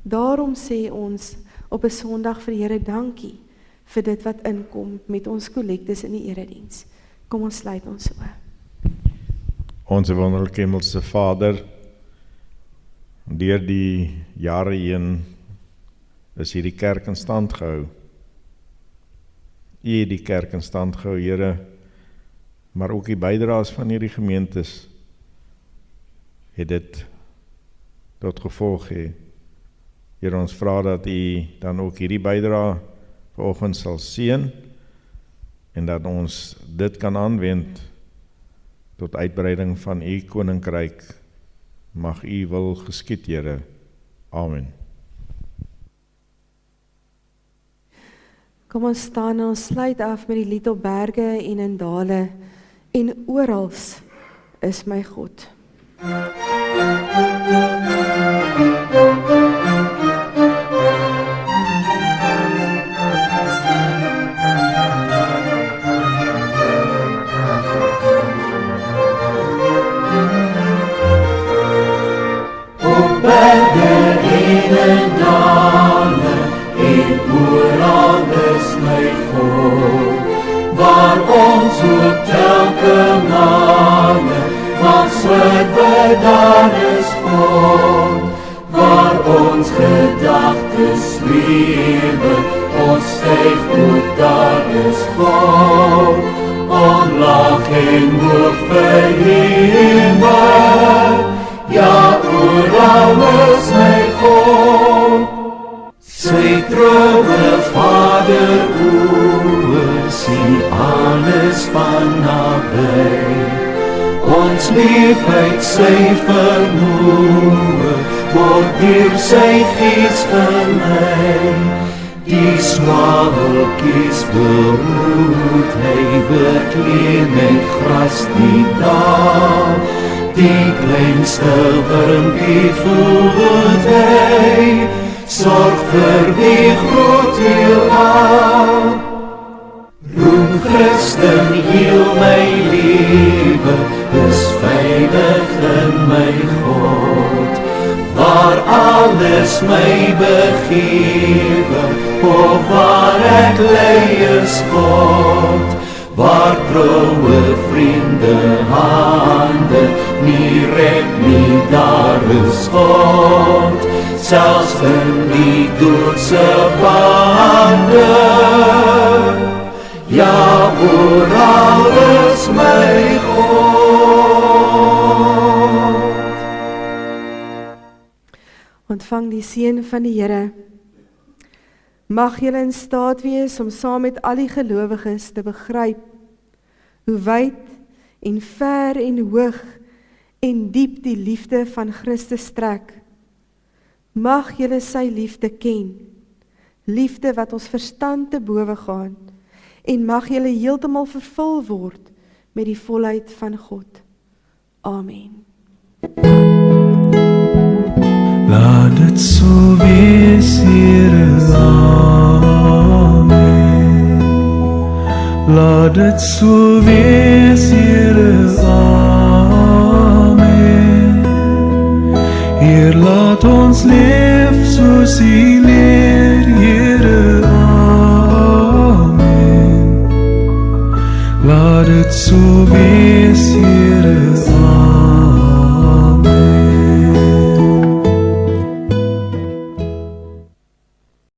Daarom sê ons op 'n Sondag vir die Here dankie vir dit wat inkom met ons kollektes in die erediens. Kom ons sluit ons oë. Onze wonderlike hemelse Vader, deur die jare heen is hierdie kerk in stand gehou. U het die kerk in stand gehou, Here, maar ook die bydraes van hierdie gemeentes het dit tot gevolg hê. Here, ons vra dat U dan ook hierdie bydra vanoggend sal seën en dat ons dit kan aanwend tot uitbreiding van U koninkryk. Mag U wil geskied, Here, Amen. Kom ons staan en ons sluit af met die lied op berge en in dale en orals is my God. Op berge en in dale en oral is my God, waar ons ook telke male mag swerwe, daar is God, waar ons gedagtes zwewe, ons styg op, daar is God, omlaag en hoog verheven, ja, oral is my God. Sy troue Vader oor, sien alles van nabij. Ons liefheid sy vermoe, word deur sy gees gelei. Die swaalkies behoed, hy bekleed met gras die daal. Die kleinste wurmpie voed hy, sorg vir die groot heelal. Roem Christen, heel my lewe, is veilig in my God, waar alles my begewe, of waar ek lei is God, waar troue vriende hande, nie red nie, daar is God, selfs in die doodse bande. Ja, oral is my God. Ontvang die seën van die Here. Mag julle in staat wees om saam met al die gelowiges te begryp hoe wyd en ver en hoog en diep die liefde van Christus strek. Mag julle sy liefde ken, liefde wat ons verstand te bowe gaan, en mag julle heeltemal vervul word met die volheid van God. Amen. Laat dit so wees, Here, amen. Laat dit so wees, Here, amen. Heer, laat ons leef soos U leef.